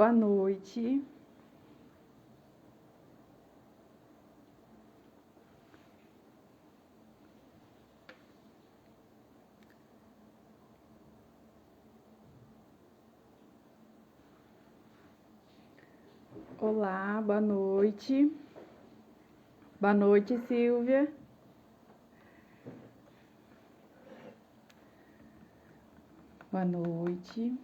Boa noite. Olá, boa noite. Boa noite, Silvia. Boa noite.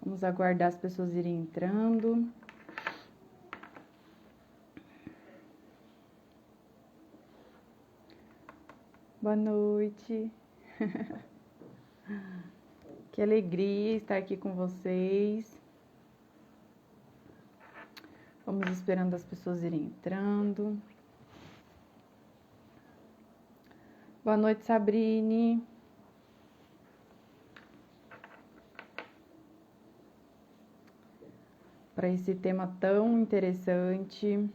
Vamos aguardar as pessoas irem entrando. Boa noite. Que alegria estar aqui com vocês. Vamos esperando as pessoas irem entrando. Boa noite, Sabrine. Para esse tema tão interessante,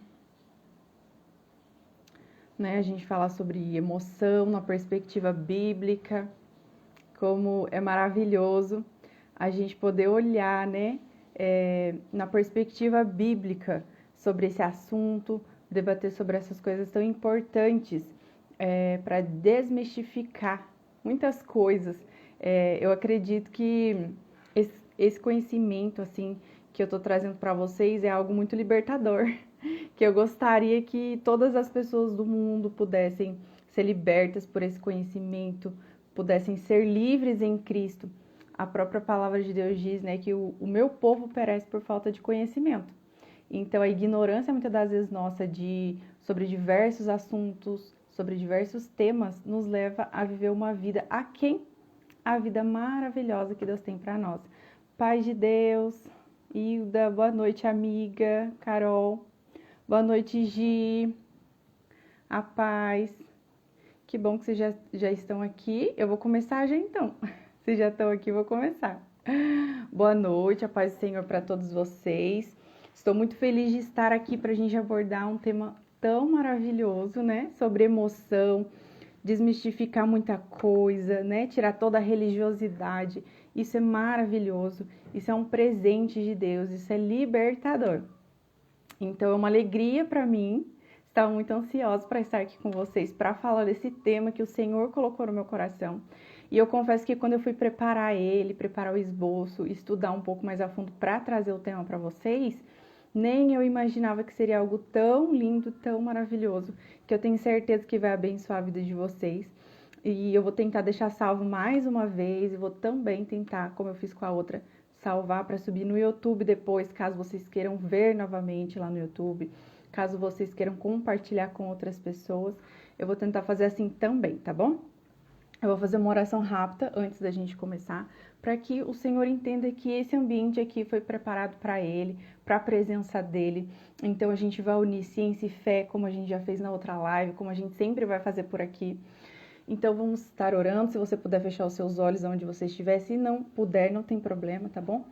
né? A gente falar sobre emoção na perspectiva bíblica, como é maravilhoso a gente poder olhar, né? Na perspectiva bíblica sobre esse assunto, debater sobre essas coisas tão importantes para desmistificar muitas coisas. Eu acredito que esse conhecimento assim que eu estou trazendo para vocês é algo muito libertador, que eu gostaria que todas as pessoas do mundo pudessem ser libertas por esse conhecimento, pudessem ser livres em Cristo. A própria palavra de Deus diz, né, que o meu povo perece por falta de conhecimento. Então, a ignorância, muitas das vezes, nossa, sobre diversos assuntos, sobre diversos temas, nos leva a viver uma vida aquém a vida maravilhosa que Deus tem para nós. Paz de Deus, Hilda, boa noite, amiga, Carol, boa noite, Gi, a paz. Que bom que vocês já estão aqui. Eu vou começar já então. Vocês já estão aqui, eu vou começar. Boa noite, a paz do Senhor para todos vocês. Estou muito feliz de estar aqui para a gente abordar um tema tão maravilhoso, né? Sobre emoção, desmistificar muita coisa, né? Tirar toda a religiosidade. Isso é maravilhoso. Isso é um presente de Deus. Isso é libertador. Então, é uma alegria para mim. Estava muito ansiosa para estar aqui com vocês, para falar desse tema que o Senhor colocou no meu coração. E eu confesso que quando eu fui preparar o esboço, estudar um pouco mais a fundo para trazer o tema para vocês, nem eu imaginava que seria algo tão lindo, tão maravilhoso, que eu tenho certeza que vai abençoar a vida de vocês. E eu vou tentar deixar salvo mais uma vez e vou também tentar, como eu fiz com a outra, salvar para subir no YouTube depois, caso vocês queiram ver novamente lá no YouTube. Caso vocês queiram compartilhar com outras pessoas, eu vou tentar fazer assim também, tá bom? Eu vou fazer uma oração rápida antes da gente começar, para que o Senhor entenda que esse ambiente aqui foi preparado para Ele, para a presença dEle. Então a gente vai unir ciência e fé, como a gente já fez na outra live, como a gente sempre vai fazer por aqui. Então vamos estar orando, se você puder fechar os seus olhos onde você estiver, se não puder, não tem problema, tá bom?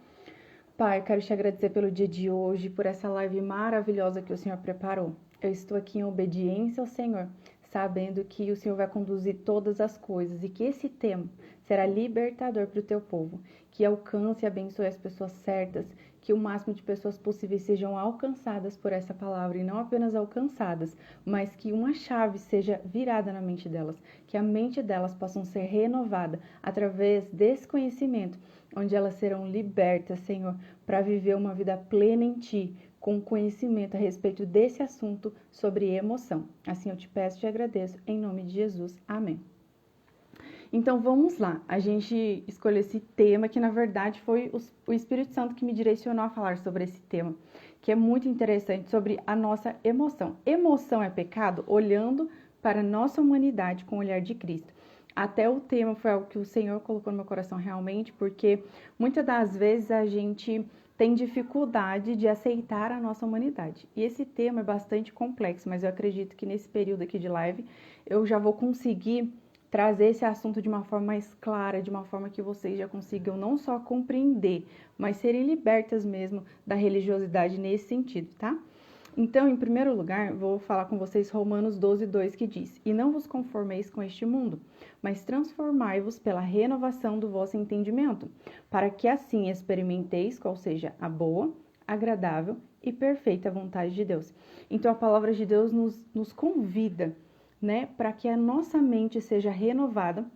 Pai, quero te agradecer pelo dia de hoje, por essa live maravilhosa que o Senhor preparou. Eu estou aqui em obediência ao Senhor, sabendo que o Senhor vai conduzir todas as coisas e que esse tema será libertador para o teu povo, que alcance e abençoe as pessoas certas, que o máximo de pessoas possíveis sejam alcançadas por essa palavra, e não apenas alcançadas, mas que uma chave seja virada na mente delas, que a mente delas possa ser renovada através desse conhecimento, onde elas serão libertas, Senhor, para viver uma vida plena em Ti, com conhecimento a respeito desse assunto sobre emoção. Assim eu te peço e te agradeço, em nome de Jesus. Amém. Então vamos lá, a gente escolheu esse tema que na verdade foi o Espírito Santo que me direcionou a falar sobre esse tema, que é muito interessante, sobre a nossa emoção. Emoção é pecado? Olhando para a nossa humanidade com o olhar de Cristo. Até o tema foi algo que o Senhor colocou no meu coração realmente, porque muitas das vezes a gente tem dificuldade de aceitar a nossa humanidade. E esse tema é bastante complexo, mas eu acredito que nesse período aqui de live eu já vou conseguir trazer esse assunto de uma forma mais clara, de uma forma que vocês já consigam não só compreender, mas serem libertas mesmo da religiosidade nesse sentido, tá? Então, em primeiro lugar, vou falar com vocês Romanos 12:2, que diz: E não vos conformeis com este mundo, mas transformai-vos pela renovação do vosso entendimento, para que assim experimenteis qual seja a boa, agradável e perfeita vontade de Deus. Então, a palavra de Deus nos convida, né, para que a nossa mente seja renovada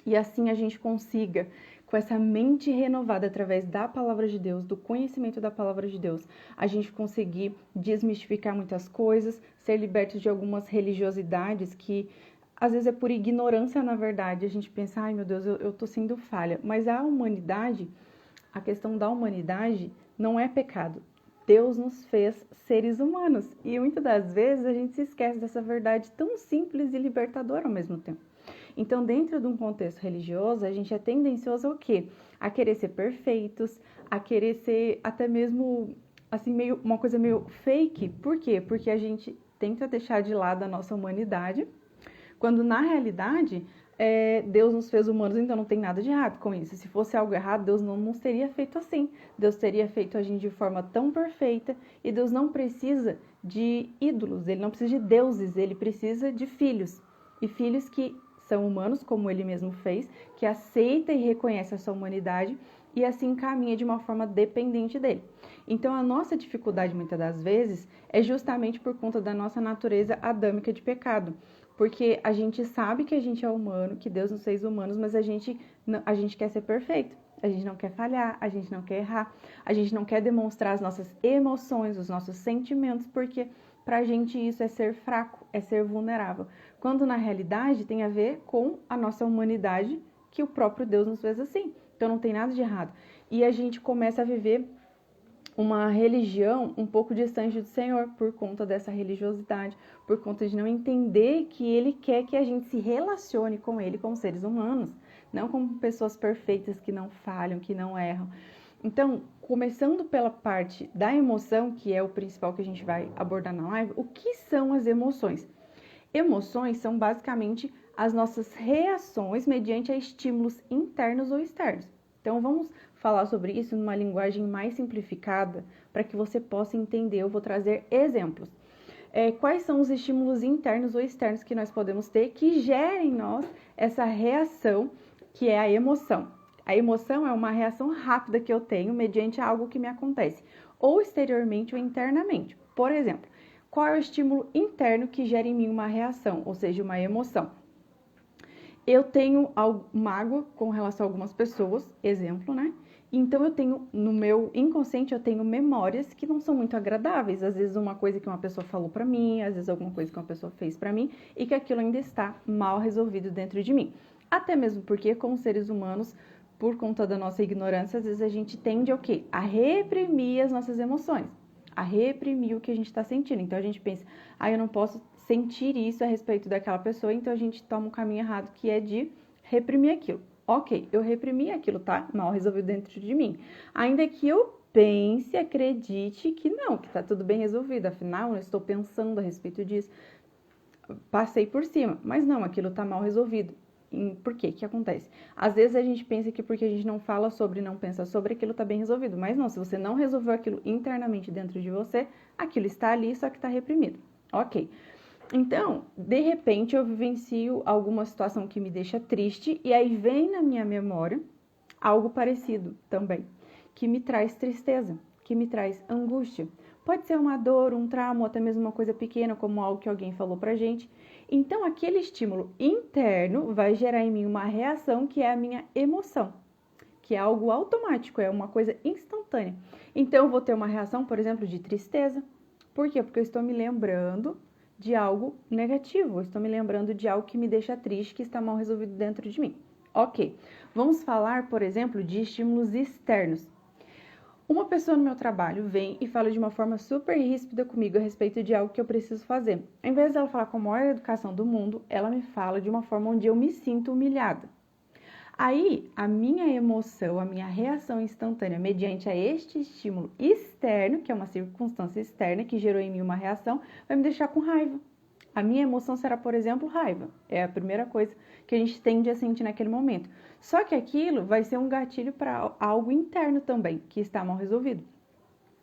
e assim a gente consiga, com essa mente renovada através da palavra de Deus, do conhecimento da palavra de Deus, a gente conseguir desmistificar muitas coisas, ser libertos de algumas religiosidades que às vezes é por ignorância, na verdade. A gente pensa, ai meu Deus, eu tô sendo falha. Mas a humanidade, a questão da humanidade não é pecado. Deus nos fez seres humanos e muitas das vezes a gente se esquece dessa verdade tão simples e libertadora ao mesmo tempo. Então, dentro de um contexto religioso, a gente é tendencioso ao quê? A querer ser perfeitos, a querer ser até mesmo, assim, meio, uma coisa meio fake. Por quê? Porque a gente tenta deixar de lado a nossa humanidade, quando na realidade, Deus nos fez humanos, então não tem nada de errado com isso. Se fosse algo errado, Deus não nos teria feito assim. Deus teria feito a gente de forma tão perfeita e Deus não precisa de ídolos, Ele não precisa de deuses, Ele precisa de filhos. E filhos que são humanos, como ele mesmo fez, que aceita e reconhece a sua humanidade e assim caminha de uma forma dependente dele. Então, a nossa dificuldade, muitas das vezes, é justamente por conta da nossa natureza adâmica de pecado. Porque a gente sabe que a gente é humano, que Deus nos fez humanos, mas a gente quer ser perfeito. A gente não quer falhar, a gente não quer errar, a gente não quer demonstrar as nossas emoções, os nossos sentimentos, porque pra gente isso é ser fraco, é ser vulnerável. Quando na realidade tem a ver com a nossa humanidade, que o próprio Deus nos fez assim. Então não tem nada de errado. E a gente começa a viver uma religião um pouco distante do Senhor por conta dessa religiosidade, por conta de não entender que Ele quer que a gente se relacione com Ele como seres humanos, não como pessoas perfeitas que não falham, que não erram. Então, começando pela parte da emoção, que é o principal que a gente vai abordar na live, o que são as emoções? Emoções são basicamente as nossas reações mediante a estímulos internos ou externos. Então, vamos falar sobre isso numa linguagem mais simplificada para que você possa entender. Eu vou trazer exemplos. Quais são os estímulos internos ou externos que nós podemos ter que gerem em nós essa reação, que é a emoção? A emoção é uma reação rápida que eu tenho mediante algo que me acontece, ou exteriormente ou internamente. Por exemplo, qual é o estímulo interno que gera em mim uma reação, ou seja, uma emoção? Eu tenho mágoa com relação a algumas pessoas, exemplo, né? Então eu tenho, no meu inconsciente, eu tenho memórias que não são muito agradáveis. Às vezes uma coisa que uma pessoa falou pra mim, às vezes alguma coisa que uma pessoa fez pra mim e que aquilo ainda está mal resolvido dentro de mim. Até mesmo porque, como seres humanos, por conta da nossa ignorância, às vezes a gente tende ao quê? A reprimir as nossas emoções, a reprimir o que a gente está sentindo. Então a gente pensa, eu não posso sentir isso a respeito daquela pessoa, então a gente toma um caminho errado que é de reprimir aquilo. Ok, eu reprimi aquilo, tá mal resolvido dentro de mim. Ainda que eu pense, acredite que não, que tá tudo bem resolvido, afinal eu estou pensando a respeito disso, passei por cima, mas não, aquilo tá mal resolvido. Por quê? O que acontece? Às vezes a gente pensa que porque a gente não fala sobre, não pensa sobre, aquilo tá bem resolvido. Mas não, se você não resolveu aquilo internamente dentro de você, aquilo está ali, só que tá reprimido. Ok. Então, de repente, eu vivencio alguma situação que me deixa triste e aí vem na minha memória algo parecido também, que me traz tristeza, que me traz angústia. Pode ser uma dor, um trauma, ou até mesmo uma coisa pequena, como algo que alguém falou pra gente. Então, aquele estímulo interno vai gerar em mim uma reação que é a minha emoção, que é algo automático, é uma coisa instantânea. Então, eu vou ter uma reação, por exemplo, de tristeza. Por quê? Porque eu estou me lembrando de algo negativo, eu estou me lembrando de algo que me deixa triste, que está mal resolvido dentro de mim. Ok, vamos falar, por exemplo, de estímulos externos. Uma pessoa no meu trabalho vem e fala de uma forma super ríspida comigo a respeito de algo que eu preciso fazer. Em vez dela falar com a maior educação do mundo, ela me fala de uma forma onde eu me sinto humilhada. Aí, a minha emoção, a minha reação instantânea mediante a este estímulo externo, que é uma circunstância externa que gerou em mim uma reação, vai me deixar com raiva. A minha emoção será, por exemplo, raiva. É a primeira coisa que a gente tende a sentir naquele momento. Só que aquilo vai ser um gatilho para algo interno também, que está mal resolvido.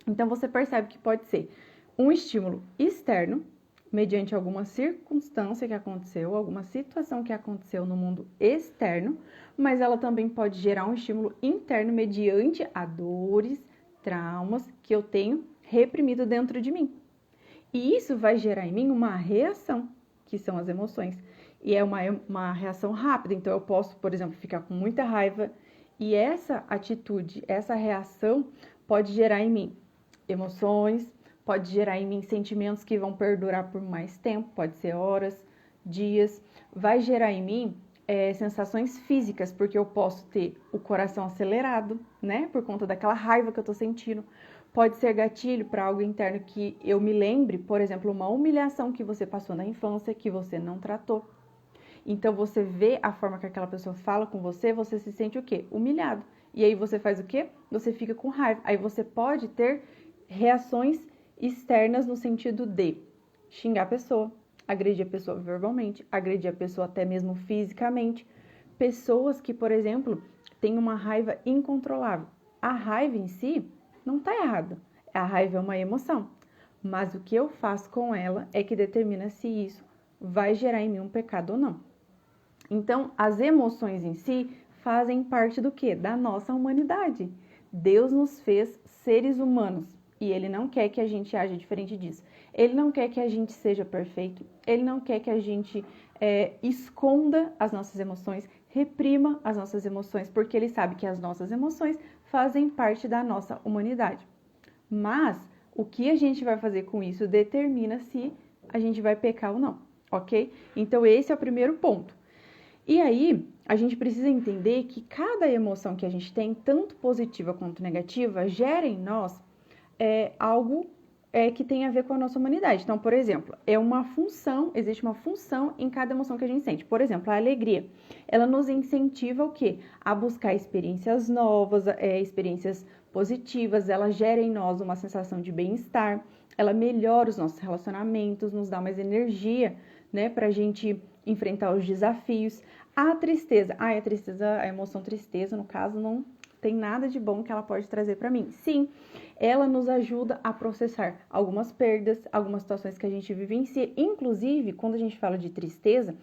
Então, você percebe que pode ser um estímulo externo, mediante alguma circunstância que aconteceu, alguma situação que aconteceu no mundo externo, mas ela também pode gerar um estímulo interno mediante a dores, traumas que eu tenho reprimido dentro de mim. E isso vai gerar em mim uma reação, que são as emoções. E é uma reação rápida, então eu posso, por exemplo, ficar com muita raiva, e essa atitude, essa reação pode gerar em mim emoções, pode gerar em mim sentimentos que vão perdurar por mais tempo, pode ser horas, dias, vai gerar em mim sensações físicas, porque eu posso ter o coração acelerado, né, por conta daquela raiva que eu tô sentindo. Pode ser gatilho para algo interno que eu me lembre, por exemplo, uma humilhação que você passou na infância, que você não tratou. Então você vê a forma que aquela pessoa fala com você, você se sente o quê? Humilhado. E aí você faz o quê? Você fica com raiva. Aí você pode ter reações externas no sentido de xingar a pessoa, agredir a pessoa verbalmente, agredir a pessoa até mesmo fisicamente. Pessoas que, por exemplo, têm uma raiva incontrolável. A raiva em si não está errada. A raiva é uma emoção. Mas o que eu faço com ela é que determina se isso vai gerar em mim um pecado ou não. Então, as emoções em si fazem parte do quê? Da nossa humanidade. Deus nos fez seres humanos e Ele não quer que a gente aja diferente disso. Ele não quer que a gente seja perfeito, Ele não quer que a gente esconda as nossas emoções, reprima as nossas emoções, porque Ele sabe que as nossas emoções fazem parte da nossa humanidade. Mas o que a gente vai fazer com isso determina se a gente vai pecar ou não, ok? Então esse é o primeiro ponto. E aí, a gente precisa entender que cada emoção que a gente tem, tanto positiva quanto negativa, gera em nós algo que tem a ver com a nossa humanidade. Então, por exemplo, existe uma função em cada emoção que a gente sente. Por exemplo, a alegria, ela nos incentiva o quê? A buscar experiências novas, experiências positivas, ela gera em nós uma sensação de bem-estar, ela melhora os nossos relacionamentos, nos dá mais energia, né, pra gente enfrentar os desafios. A tristeza, a emoção tristeza, no caso, não tem nada de bom que ela pode trazer para mim. Sim, ela nos ajuda a processar algumas perdas, algumas situações que a gente vivencia. Inclusive, quando a gente fala de tristeza,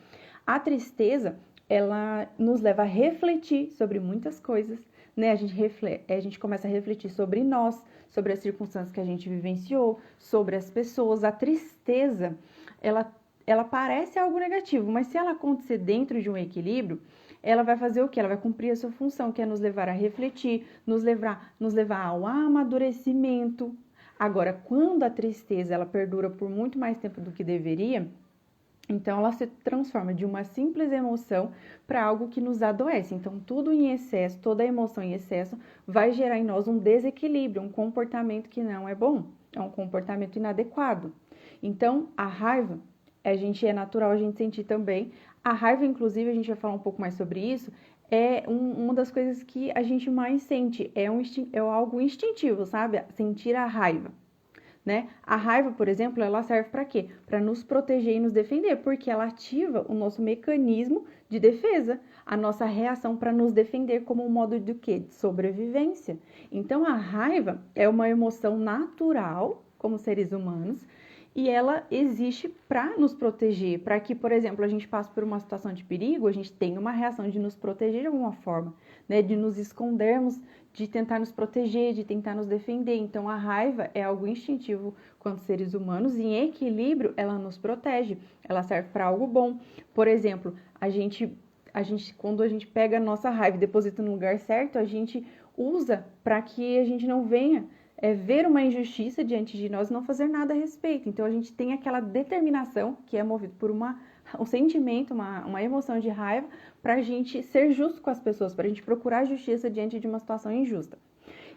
a tristeza, ela nos leva a refletir sobre muitas coisas, né? A gente começa a refletir sobre nós, sobre as circunstâncias que a gente vivenciou, sobre as pessoas. A tristeza, ela parece algo negativo, mas se ela acontecer dentro de um equilíbrio, ela vai fazer o quê? Ela vai cumprir a sua função, que é nos levar a refletir, nos levar ao amadurecimento. Agora, quando a tristeza ela perdura por muito mais tempo do que deveria, então ela se transforma de uma simples emoção para algo que nos adoece. Então, tudo em excesso, toda emoção em excesso vai gerar em nós um desequilíbrio, um comportamento que não é bom, é um comportamento inadequado. Então, a raiva, é natural a gente sentir também. A raiva, inclusive, a gente vai falar um pouco mais sobre isso, é uma das coisas que a gente mais sente, é algo instintivo, sabe? Sentir a raiva, né? A raiva, por exemplo, ela serve para quê? Para nos proteger e nos defender, porque ela ativa o nosso mecanismo de defesa, a nossa reação para nos defender como um modo de quê? De sobrevivência. Então, a raiva é uma emoção natural, como seres humanos, e ela existe para nos proteger, para que, por exemplo, a gente passe por uma situação de perigo, a gente tenha uma reação de nos proteger de alguma forma, né? De nos escondermos, de tentar nos proteger, de tentar nos defender. Então, a raiva é algo instintivo quanto seres humanos, e em equilíbrio ela nos protege, ela serve para algo bom. Por exemplo, quando a gente pega a nossa raiva e deposita no lugar certo, a gente usa para que a gente não venha ver uma injustiça diante de nós e não fazer nada a respeito. Então, a gente tem aquela determinação que é movida por um sentimento, uma emoção de raiva, para a gente ser justo com as pessoas, para a gente procurar justiça diante de uma situação injusta.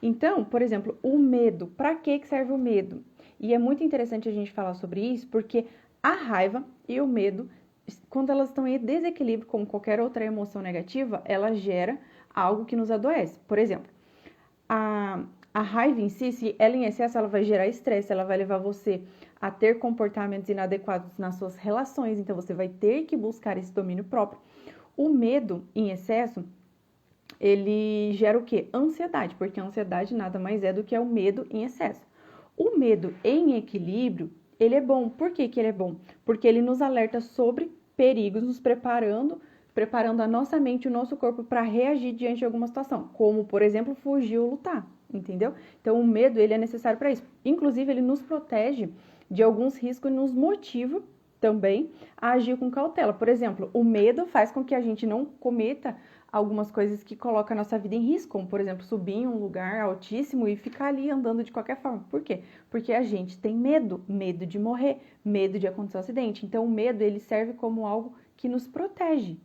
Então, por exemplo, o medo. Para que serve o medo? E é muito interessante a gente falar sobre isso, porque a raiva e o medo, quando elas estão em desequilíbrio, como qualquer outra emoção negativa, ela gera algo que nos adoece. Por exemplo, a raiva em si, se ela em excesso, ela vai gerar estresse, ela vai levar você a ter comportamentos inadequados nas suas relações, então você vai ter que buscar esse domínio próprio. O medo em excesso, ele gera o quê? Ansiedade, porque a ansiedade nada mais é do que o medo em excesso. O medo em equilíbrio, ele é bom. Por que que ele é bom? Porque ele nos alerta sobre perigos, nos preparando a nossa mente e o nosso corpo para reagir diante de alguma situação, como, por exemplo, fugir ou lutar, entendeu? Então, o medo, ele é necessário para isso. Inclusive, ele nos protege de alguns riscos e nos motiva também a agir com cautela. Por exemplo, o medo faz com que a gente não cometa algumas coisas que colocam a nossa vida em risco, como, por exemplo, subir em um lugar altíssimo e ficar ali andando de qualquer forma. Por quê? Porque a gente tem medo de morrer, medo de acontecer um acidente. Então, o medo, ele serve como algo que nos protege.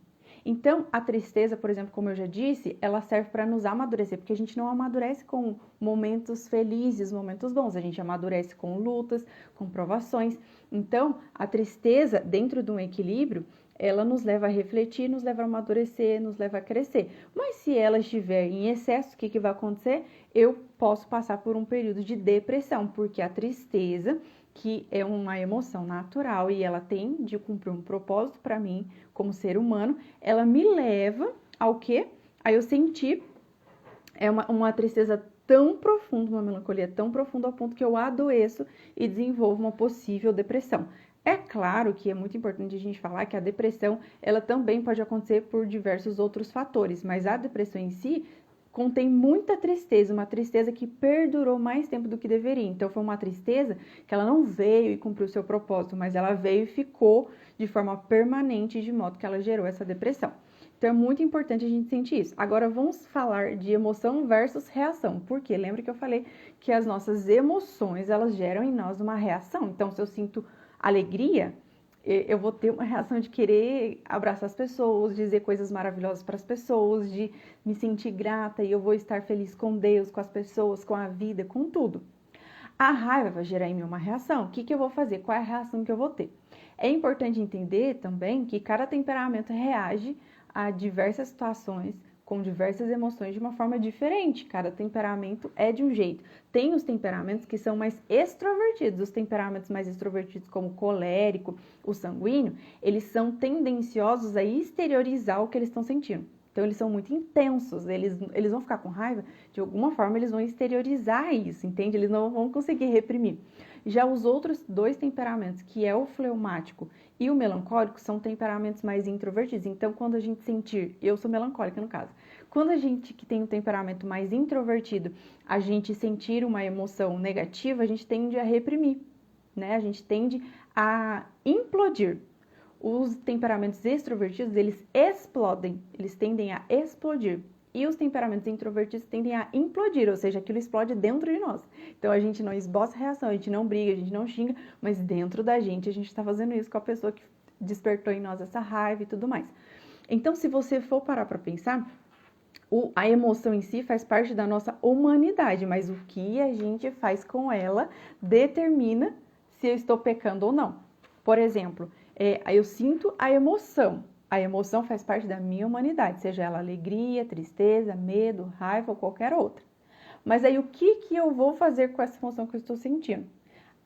Então, a tristeza, por exemplo, como eu já disse, ela serve para nos amadurecer, porque a gente não amadurece com momentos felizes, momentos bons, a gente amadurece com lutas, com provações. Então, a tristeza, dentro de um equilíbrio, ela nos leva a refletir, nos leva a amadurecer, nos leva a crescer. Mas se ela estiver em excesso, o que vai acontecer? Eu posso passar por um período de depressão, porque a tristeza, que é uma emoção natural e ela tem de cumprir um propósito para mim como ser humano, ela me leva ao quê? A eu sentir uma tristeza tão profunda, uma melancolia tão profunda ao ponto que eu adoeço e desenvolvo uma possível depressão. É claro que é muito importante a gente falar que a depressão, ela também pode acontecer por diversos outros fatores, mas a depressão em si contém muita tristeza, uma tristeza que perdurou mais tempo do que deveria. Então, foi uma tristeza que ela não veio e cumpriu o seu propósito, mas ela veio e ficou de forma permanente, de modo que ela gerou essa depressão. Então, é muito importante a gente sentir isso. Agora, vamos falar de emoção versus reação. Por quê? Lembra que eu falei que as nossas emoções, elas geram em nós uma reação. Então, se eu sinto alegria, eu vou ter uma reação de querer abraçar as pessoas, dizer coisas maravilhosas para as pessoas, de me sentir grata e eu vou estar feliz com Deus, com as pessoas, com a vida, com tudo. A raiva vai gerar em mim uma reação. O que eu vou fazer? Qual é a reação que eu vou ter? É importante entender também que cada temperamento reage a diversas situações, com diversas emoções de uma forma diferente. Cada temperamento é de um jeito. Tem os temperamentos que são mais extrovertidos. Os temperamentos mais extrovertidos, como o colérico, o sanguíneo, eles são tendenciosos a exteriorizar o que eles estão sentindo. Então, eles são muito intensos, eles vão ficar com raiva, de alguma forma eles vão exteriorizar isso, entende? Eles não vão conseguir reprimir. Já os outros dois temperamentos, que é o fleumático e o melancólico, são temperamentos mais introvertidos. Então, quando a gente sentir, eu sou melancólica no caso, quando a gente que tem um temperamento mais introvertido, a gente sentir uma emoção negativa, a gente tende a reprimir, né? A gente tende a implodir. Os temperamentos extrovertidos, eles explodem, eles tendem a explodir. E os temperamentos introvertidos tendem a implodir, ou seja, aquilo explode dentro de nós. Então, a gente não esboça reação, a gente não briga, a gente não xinga, mas dentro da gente a gente está fazendo isso com a pessoa que despertou em nós essa raiva e tudo mais. Então, se você for parar para pensar, a emoção em si faz parte da nossa humanidade, mas o que a gente faz com ela determina se eu estou pecando ou não. Por exemplo, eu sinto a emoção. A emoção faz parte da minha humanidade, seja ela alegria, tristeza, medo, raiva ou qualquer outra. Mas aí o que eu vou fazer com essa emoção que eu estou sentindo?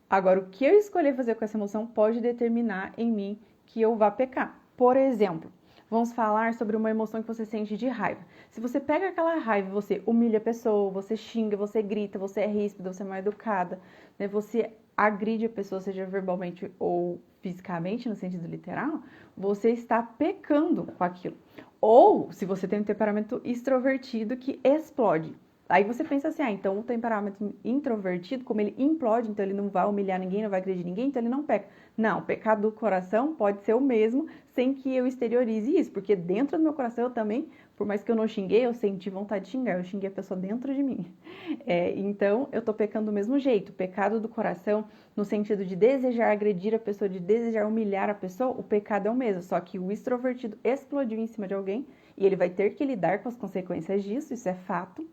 Agora, o que eu escolher fazer com essa emoção pode determinar em mim que eu vá pecar. Por exemplo, vamos falar sobre uma emoção que você sente de raiva. Se você pega aquela raiva, você humilha a pessoa, você xinga, você grita, você é ríspida, você é mal educada, né? Você agride a pessoa, seja verbalmente ou fisicamente, no sentido literal, você está pecando com aquilo. Ou, se você tem um temperamento extrovertido que explode. Aí você pensa assim, então o temperamento introvertido, como ele implode, então ele não vai humilhar ninguém, não vai agredir ninguém, então ele não peca. Não, o pecado do coração pode ser o mesmo, sem que eu exteriorize isso, porque dentro do meu coração eu também, por mais que eu não xinguei, eu senti vontade de xingar, eu xinguei a pessoa dentro de mim. Então, eu tô pecando do mesmo jeito. O pecado do coração, no sentido de desejar agredir a pessoa, de desejar humilhar a pessoa, o pecado é o mesmo, só que o extrovertido explodiu em cima de alguém e ele vai ter que lidar com as consequências disso, isso é fato.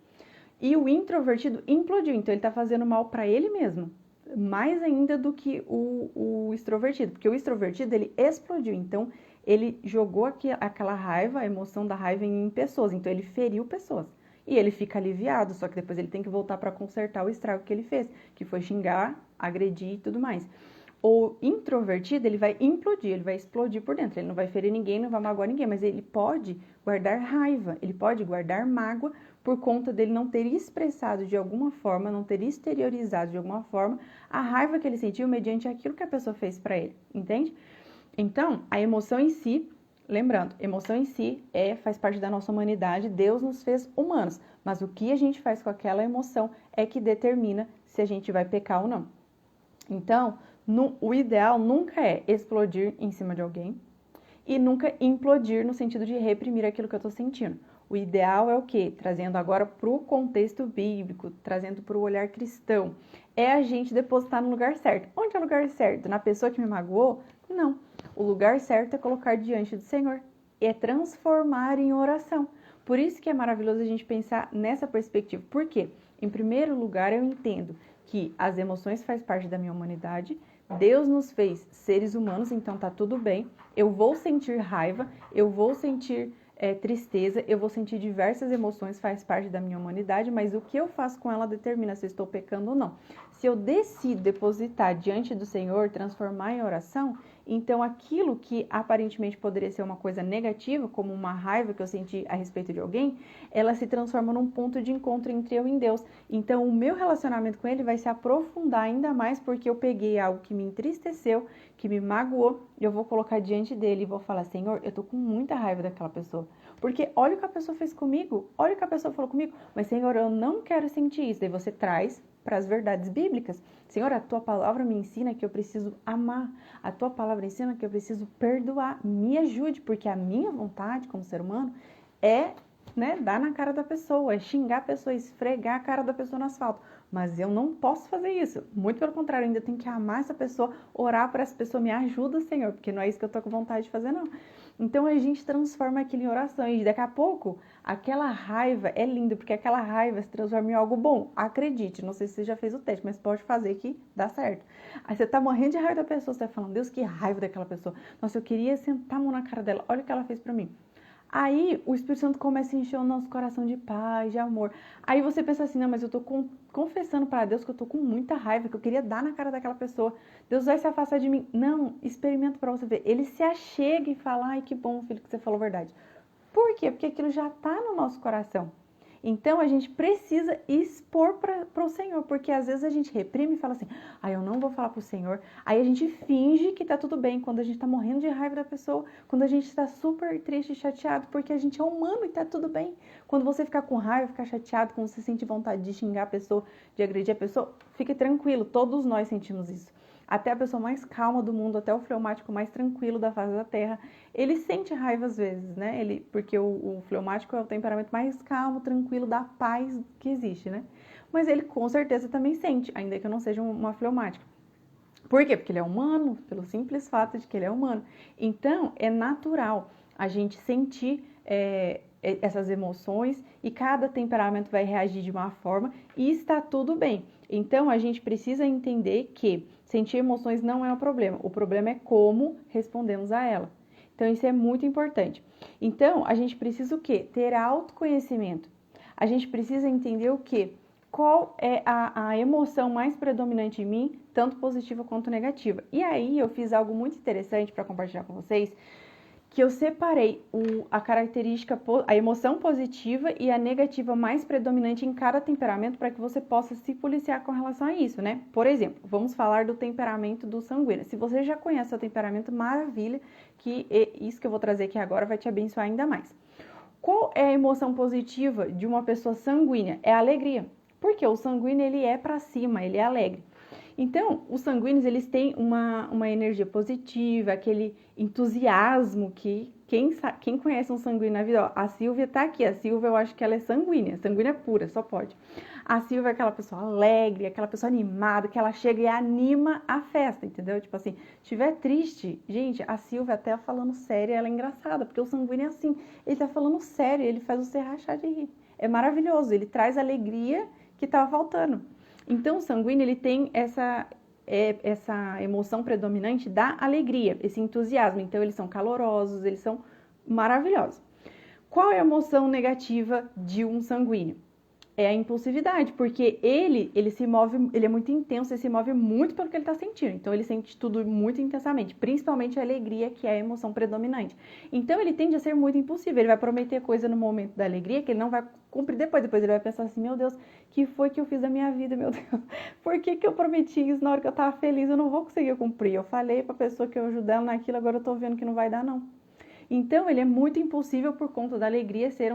E o introvertido implodiu, então ele tá fazendo mal para ele mesmo, mais ainda do que o extrovertido, porque o extrovertido, ele explodiu, então ele jogou aquela raiva, a emoção da raiva em pessoas, então ele feriu pessoas. E ele fica aliviado, só que depois ele tem que voltar para consertar o estrago que ele fez, que foi xingar, agredir e tudo mais. O introvertido, ele vai implodir, ele vai explodir por dentro. Ele não vai ferir ninguém, não vai magoar ninguém, mas ele pode guardar raiva, ele pode guardar mágoa por conta dele não ter expressado de alguma forma, não ter exteriorizado de alguma forma a raiva que ele sentiu mediante aquilo que a pessoa fez para ele, entende? Então, a emoção em si, lembrando, emoção em si faz parte da nossa humanidade, Deus nos fez humanos, mas o que a gente faz com aquela emoção é que determina se a gente vai pecar ou não. Então, o ideal nunca é explodir em cima de alguém e nunca implodir no sentido de reprimir aquilo que eu estou sentindo. O ideal é o quê? Trazendo agora para o contexto bíblico, trazendo para o olhar cristão, é a gente depositar no lugar certo. Onde é o lugar certo? Na pessoa que me magoou? Não. O lugar certo é colocar diante do Senhor, é transformar em oração. Por isso que é maravilhoso a gente pensar nessa perspectiva. Por quê? Em primeiro lugar, eu entendo que as emoções fazem parte da minha humanidade, Deus nos fez seres humanos, então tá tudo bem. Eu vou sentir raiva, eu vou sentir tristeza, eu vou sentir diversas emoções, faz parte da minha humanidade, mas o que eu faço com ela determina se eu estou pecando ou não. Se eu decido depositar diante do Senhor, transformar em oração, então aquilo que aparentemente poderia ser uma coisa negativa, como uma raiva que eu senti a respeito de alguém, ela se transforma num ponto de encontro entre eu e Deus. Então o meu relacionamento com Ele vai se aprofundar ainda mais porque eu peguei algo que me entristeceu, que me magoou, e eu vou colocar diante dele e vou falar, Senhor, eu tô com muita raiva daquela pessoa. Porque olha o que a pessoa fez comigo, olha o que a pessoa falou comigo, mas Senhor, eu não quero sentir isso. Daí você traz para as verdades bíblicas. Senhor, a tua palavra me ensina que eu preciso amar. A tua palavra ensina que eu preciso perdoar. Me ajude, porque a minha vontade como ser humano é, dar na cara da pessoa, é xingar a pessoa, esfregar a cara da pessoa no asfalto. Mas eu não posso fazer isso. Muito pelo contrário, eu ainda tenho que amar essa pessoa, orar para essa pessoa, me ajuda, Senhor, porque não é isso que eu tô com vontade de fazer, não. Então a gente transforma aquilo em oração e daqui a pouco aquela raiva é linda, porque aquela raiva se transforma em algo bom. Acredite, não sei se você já fez o teste, mas pode fazer que dá certo. Aí você tá morrendo de raiva da pessoa, você tá falando, Deus, que raiva daquela pessoa. Nossa, eu queria sentar a mão na cara dela, olha o que ela fez pra mim. Aí o Espírito Santo começa a encher o nosso coração de paz, de amor. Aí você pensa assim, não, mas eu tô confessando para Deus que eu tô com muita raiva, que eu queria dar na cara daquela pessoa. Deus vai se afastar de mim. Não, experimenta para você ver. Ele se achega e fala, ai, que bom, filho, que você falou a verdade. Por quê? Porque aquilo já tá no nosso coração. Então, a gente precisa expor para o Senhor, porque às vezes a gente reprime e fala assim, eu não vou falar para o Senhor. Aí a gente finge que tá tudo bem, quando a gente tá morrendo de raiva da pessoa, quando a gente está super triste e chateado, porque a gente é humano e tá tudo bem. Quando você ficar com raiva, ficar chateado, quando você sente vontade de xingar a pessoa, de agredir a pessoa, fique tranquilo, todos nós sentimos isso. Até a pessoa mais calma do mundo, até o fleumático mais tranquilo da face da terra, ele sente raiva às vezes, né? Porque o fleumático é o temperamento mais calmo, tranquilo, da paz que existe, né? Mas ele com certeza também sente, ainda que eu não seja uma fleumática. Por quê? Porque ele é humano, pelo simples fato de que ele é humano. Então, é natural a gente sentir essas emoções e cada temperamento vai reagir de uma forma e está tudo bem. Então, a gente precisa entender que sentir emoções não é o problema é como respondemos a ela. Então, isso é muito importante. Então, a gente precisa o quê? Ter autoconhecimento. A gente precisa entender o quê? Qual é a emoção mais predominante em mim, tanto positiva quanto negativa. E aí, eu fiz algo muito interessante para compartilhar com vocês, que eu separei a característica, a emoção positiva e a negativa mais predominante em cada temperamento para que você possa se policiar com relação a isso, né? Por exemplo, vamos falar do temperamento do sanguíneo. Se você já conhece o seu temperamento, maravilha, que isso que eu vou trazer aqui agora vai te abençoar ainda mais. Qual é a emoção positiva de uma pessoa sanguínea? É a alegria. Porque o sanguíneo, ele é para cima, ele é alegre. Então, os sanguíneos, eles têm uma energia positiva, aquele entusiasmo que quem conhece um sanguíneo na vida, ó, a Silvia tá aqui, a Silvia eu acho que ela é sanguínea pura, só pode. A Silvia é aquela pessoa alegre, aquela pessoa animada, que ela chega e anima a festa, entendeu? Tipo assim, se estiver triste, gente, a Silvia até falando sério, ela é engraçada, porque o sanguíneo é assim, ele tá falando sério, ele faz você rachar de rir. É maravilhoso, ele traz alegria que tava faltando. Então, o sanguíneo, ele tem essa emoção predominante da alegria, esse entusiasmo. Então, eles são calorosos, eles são maravilhosos. Qual é a emoção negativa de um sanguíneo? é a impulsividade, porque ele se move, ele é muito intenso, ele se move muito pelo que ele está sentindo. Então ele sente tudo muito intensamente, principalmente a alegria, que é a emoção predominante. Então ele tende a ser muito impulsivo, ele vai prometer coisa no momento da alegria que ele não vai cumprir depois. Depois ele vai pensar assim, meu Deus, que foi que eu fiz da minha vida, meu Deus? Por que eu prometi isso na hora que eu estava feliz? Eu não vou conseguir cumprir. Eu falei para a pessoa que eu ajudei ela naquilo, agora eu tô vendo que não vai dar, não. Então, ele é muito impulsivo por conta da alegria ser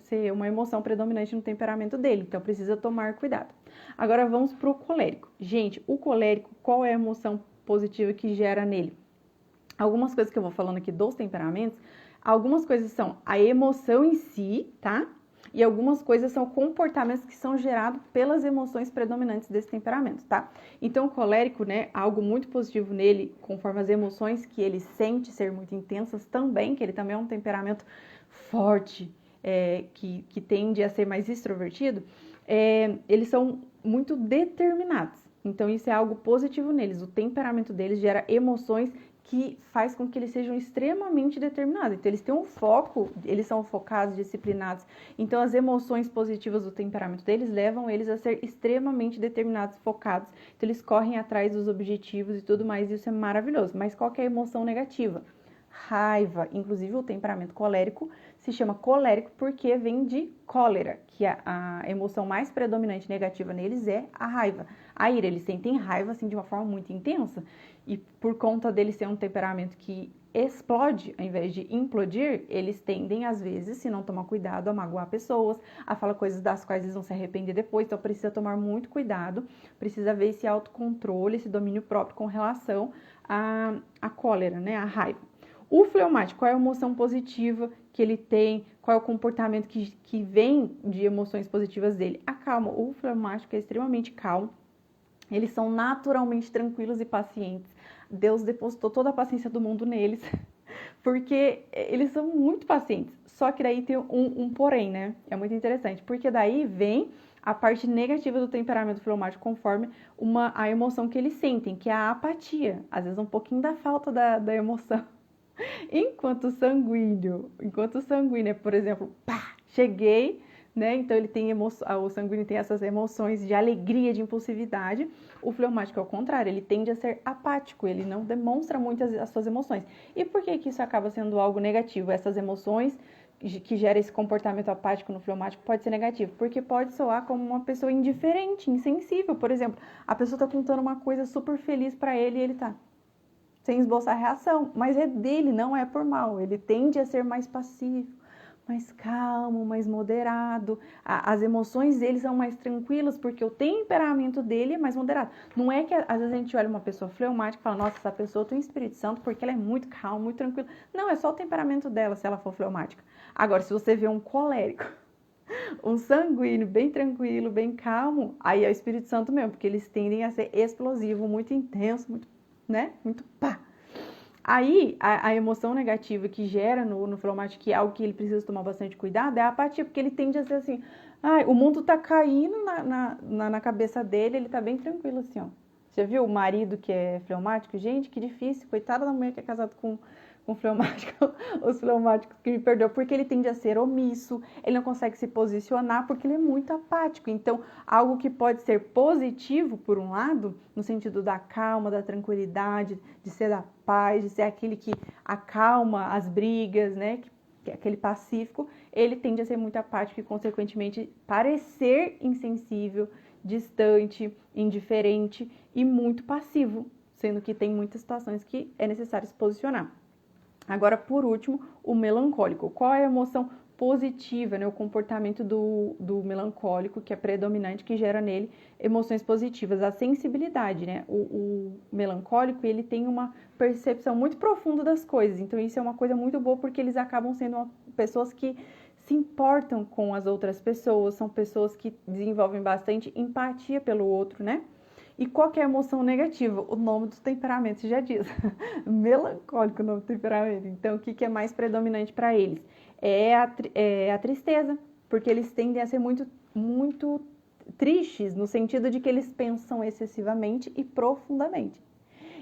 ser uma emoção predominante no temperamento dele. Então, precisa tomar cuidado. Agora, vamos para o colérico. Gente, o colérico, qual é a emoção positiva que gera nele? Algumas coisas que eu vou falando aqui dos temperamentos, algumas coisas são a emoção em si, tá? E algumas coisas são comportamentos que são gerados pelas emoções predominantes desse temperamento, tá? Então, o colérico, né, algo muito positivo nele, conforme as emoções que ele sente ser muito intensas também, que ele também é um temperamento forte, que tende a ser mais extrovertido, eles são muito determinados. Então, isso é algo positivo neles. O temperamento deles gera emoções que faz com que eles sejam extremamente determinados. Então, eles têm um foco, eles são focados, disciplinados. Então, as emoções positivas do temperamento deles levam eles a ser extremamente determinados, focados. Então, eles correm atrás dos objetivos e tudo mais, e isso é maravilhoso. Mas qual que é a emoção negativa? Raiva. Inclusive, o temperamento colérico se chama colérico porque vem de cólera, que a emoção mais predominante negativa neles é a raiva. A ira, eles sentem raiva assim de uma forma muito intensa. E por conta dele ser um temperamento que explode ao invés de implodir, eles tendem, às vezes, se não tomar cuidado, a magoar pessoas, a falar coisas das quais eles vão se arrepender depois. Então, precisa tomar muito cuidado, precisa ver esse autocontrole, esse domínio próprio com relação à cólera, né, à raiva. O fleumático, qual é a emoção positiva que ele tem? Qual é o comportamento que vem de emoções positivas dele? A calma. O fleumático é extremamente calmo. Eles são naturalmente tranquilos e pacientes. Deus depositou toda a paciência do mundo neles, porque eles são muito pacientes. Só que daí tem um porém, né? É muito interessante, porque daí vem a parte negativa do temperamento fleumático conforme a emoção que eles sentem, que é a apatia. Às vezes um pouquinho da falta da emoção. Enquanto sanguíneo, por exemplo, pá, cheguei, né? Então ele tem o sanguíneo tem essas emoções de alegria, de impulsividade. O fleumático é o contrário, ele tende a ser apático, ele não demonstra muito as suas emoções. E por que isso acaba sendo algo negativo? Essas emoções que gera esse comportamento apático no fleumático pode ser negativo, porque pode soar como uma pessoa indiferente, insensível. Por exemplo, a pessoa tá contando uma coisa super feliz para ele e ele tá sem esboçar reação, mas é dele, não é por mal. Ele tende a ser mais passivo, mais calmo, mais moderado. As emoções dele são mais tranquilas porque o temperamento dele é mais moderado. Não é que às vezes a gente olha uma pessoa fleumática e fala, nossa, essa pessoa tem um Espírito Santo porque ela é muito calma, muito tranquila. Não, é só o temperamento dela se ela for fleumática. Agora, se você vê um colérico, um sanguíneo bem tranquilo, bem calmo, aí é o Espírito Santo mesmo, porque eles tendem a ser explosivos, muito intenso, muito, né? Muito pá. Aí, a emoção negativa que gera no fleumático, que é algo que ele precisa tomar bastante cuidado, é a apatia, porque ele tende a ser assim, o mundo tá caindo na cabeça dele, ele tá bem tranquilo assim, ó. Você viu o marido que é fleumático? Gente, que difícil, coitada da mulher que é casada com fleumático, os fleumáticos que me perdoam, porque ele tende a ser omisso, ele não consegue se posicionar porque ele é muito apático. Então, algo que pode ser positivo, por um lado, no sentido da calma, da tranquilidade, de ser da paz, de ser aquele que acalma as brigas, né? Que é aquele pacífico, ele tende a ser muito apático e, consequentemente, parecer insensível, distante, indiferente e muito passivo, sendo que tem muitas situações que é necessário se posicionar. Agora, por último, o melancólico. Qual é a emoção positiva, né? O comportamento do melancólico, que é predominante, que gera nele emoções positivas. A sensibilidade, né? O melancólico, ele tem uma percepção muito profunda das coisas. Então, isso é uma coisa muito boa, porque eles acabam sendo pessoas que se importam com as outras pessoas, são pessoas que desenvolvem bastante empatia pelo outro, né? E qual que é a emoção negativa? O nome do temperamento já diz. Melancólico o nome do temperamento. Então, o que é mais predominante para eles? É a tristeza, porque eles tendem a ser muito, muito tristes, no sentido de que eles pensam excessivamente e profundamente.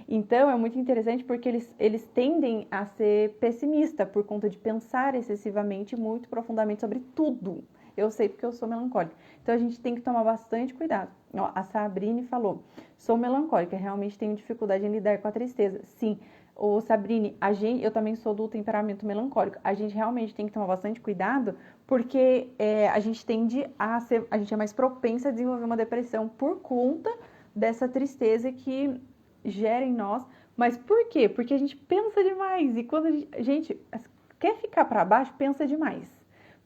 Então, é muito interessante porque eles tendem a ser pessimistas por conta de pensar excessivamente, muito profundamente sobre tudo. Eu sei porque eu sou melancólica. Então, a gente tem que tomar bastante cuidado. Ó, a Sabrine falou, sou melancólica, realmente tenho dificuldade em lidar com a tristeza. Sim, ô Sabrine, eu também sou do temperamento melancólico. A gente realmente tem que tomar bastante cuidado, porque a gente tende a gente é mais propensa a desenvolver uma depressão por conta dessa tristeza que gera em nós. Mas por quê? Porque a gente pensa demais. E quando a gente quer ficar para baixo, pensa demais.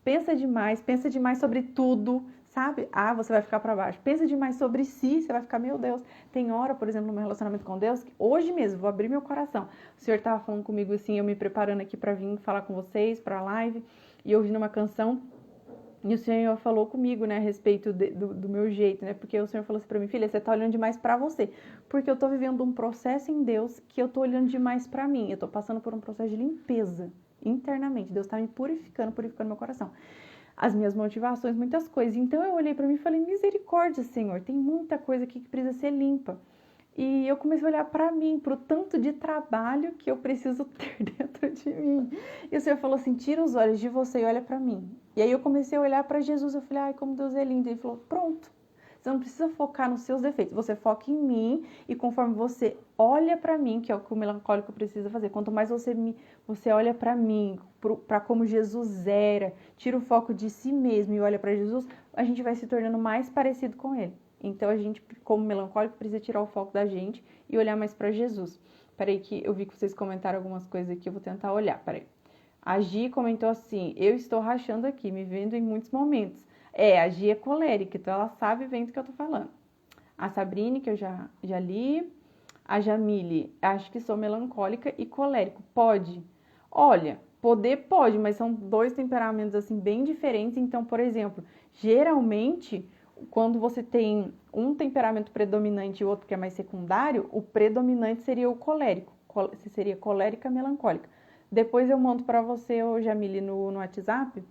Pensa demais sobre tudo, sabe? Você vai ficar para baixo. Pensa demais sobre si, você vai ficar, meu Deus. Tem hora, por exemplo, no meu relacionamento com Deus, que hoje mesmo, vou abrir meu coração. O Senhor estava falando comigo assim, eu me preparando aqui para vir falar com vocês, para a live, e ouvindo uma canção. E o Senhor falou comigo, né, a respeito do meu jeito, né? Porque o Senhor falou assim pra mim, filha, você tá olhando demais pra você. Porque eu tô vivendo um processo em Deus que eu tô olhando demais pra mim. Eu tô passando por um processo de limpeza internamente. Deus tá me purificando meu coração. As minhas motivações, muitas coisas. Então eu olhei pra mim e falei, misericórdia, Senhor, tem muita coisa aqui que precisa ser limpa. E eu comecei a olhar para mim, para o tanto de trabalho que eu preciso ter dentro de mim. E o Senhor falou assim, tira os olhos de você e olha para mim. E aí eu comecei a olhar para Jesus, eu falei, ai, como Deus é lindo. Ele falou, pronto, você não precisa focar nos seus defeitos, você foca em mim e conforme você olha para mim, que é o que o melancólico precisa fazer, quanto mais você olha para mim, para como Jesus era, tira o foco de si mesmo e olha para Jesus, a gente vai se tornando mais parecido com ele. Então, a gente, como melancólico, precisa tirar o foco da gente e olhar mais para Jesus. Peraí que eu vi que vocês comentaram algumas coisas aqui, eu vou tentar olhar, peraí. A Gi comentou assim, eu estou rachando aqui, me vendo em muitos momentos. A Gi é colérica, então ela sabe bem do que eu tô falando. A Sabrine, que eu já li. A Jamile, acho que sou melancólica e colérico. Pode? Olha, poder pode, mas são dois temperamentos assim bem diferentes. Então, por exemplo, geralmente quando você tem um temperamento predominante e outro que é mais secundário, o predominante seria o colérico. Você seria colérica melancólica. Depois eu mando para você, Jamile, no WhatsApp,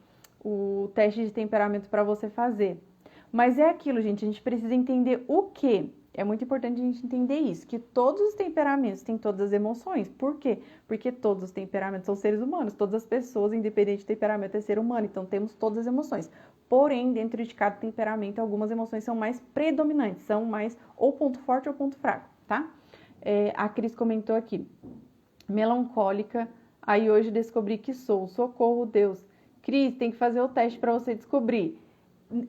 o teste de temperamento para você fazer. Mas é aquilo, gente, a gente precisa entender o quê? É muito importante a gente entender isso, que todos os temperamentos têm todas as emoções. Por quê? Porque todos os temperamentos são seres humanos, todas as pessoas, independente de temperamento, é ser humano, então temos todas as emoções. Porém, dentro de cada temperamento, algumas emoções são mais predominantes, são mais ou ponto forte ou ponto fraco, tá? A Cris comentou aqui, melancólica, aí hoje descobri que sou, socorro, Deus. Cris, tem que fazer o teste para você descobrir.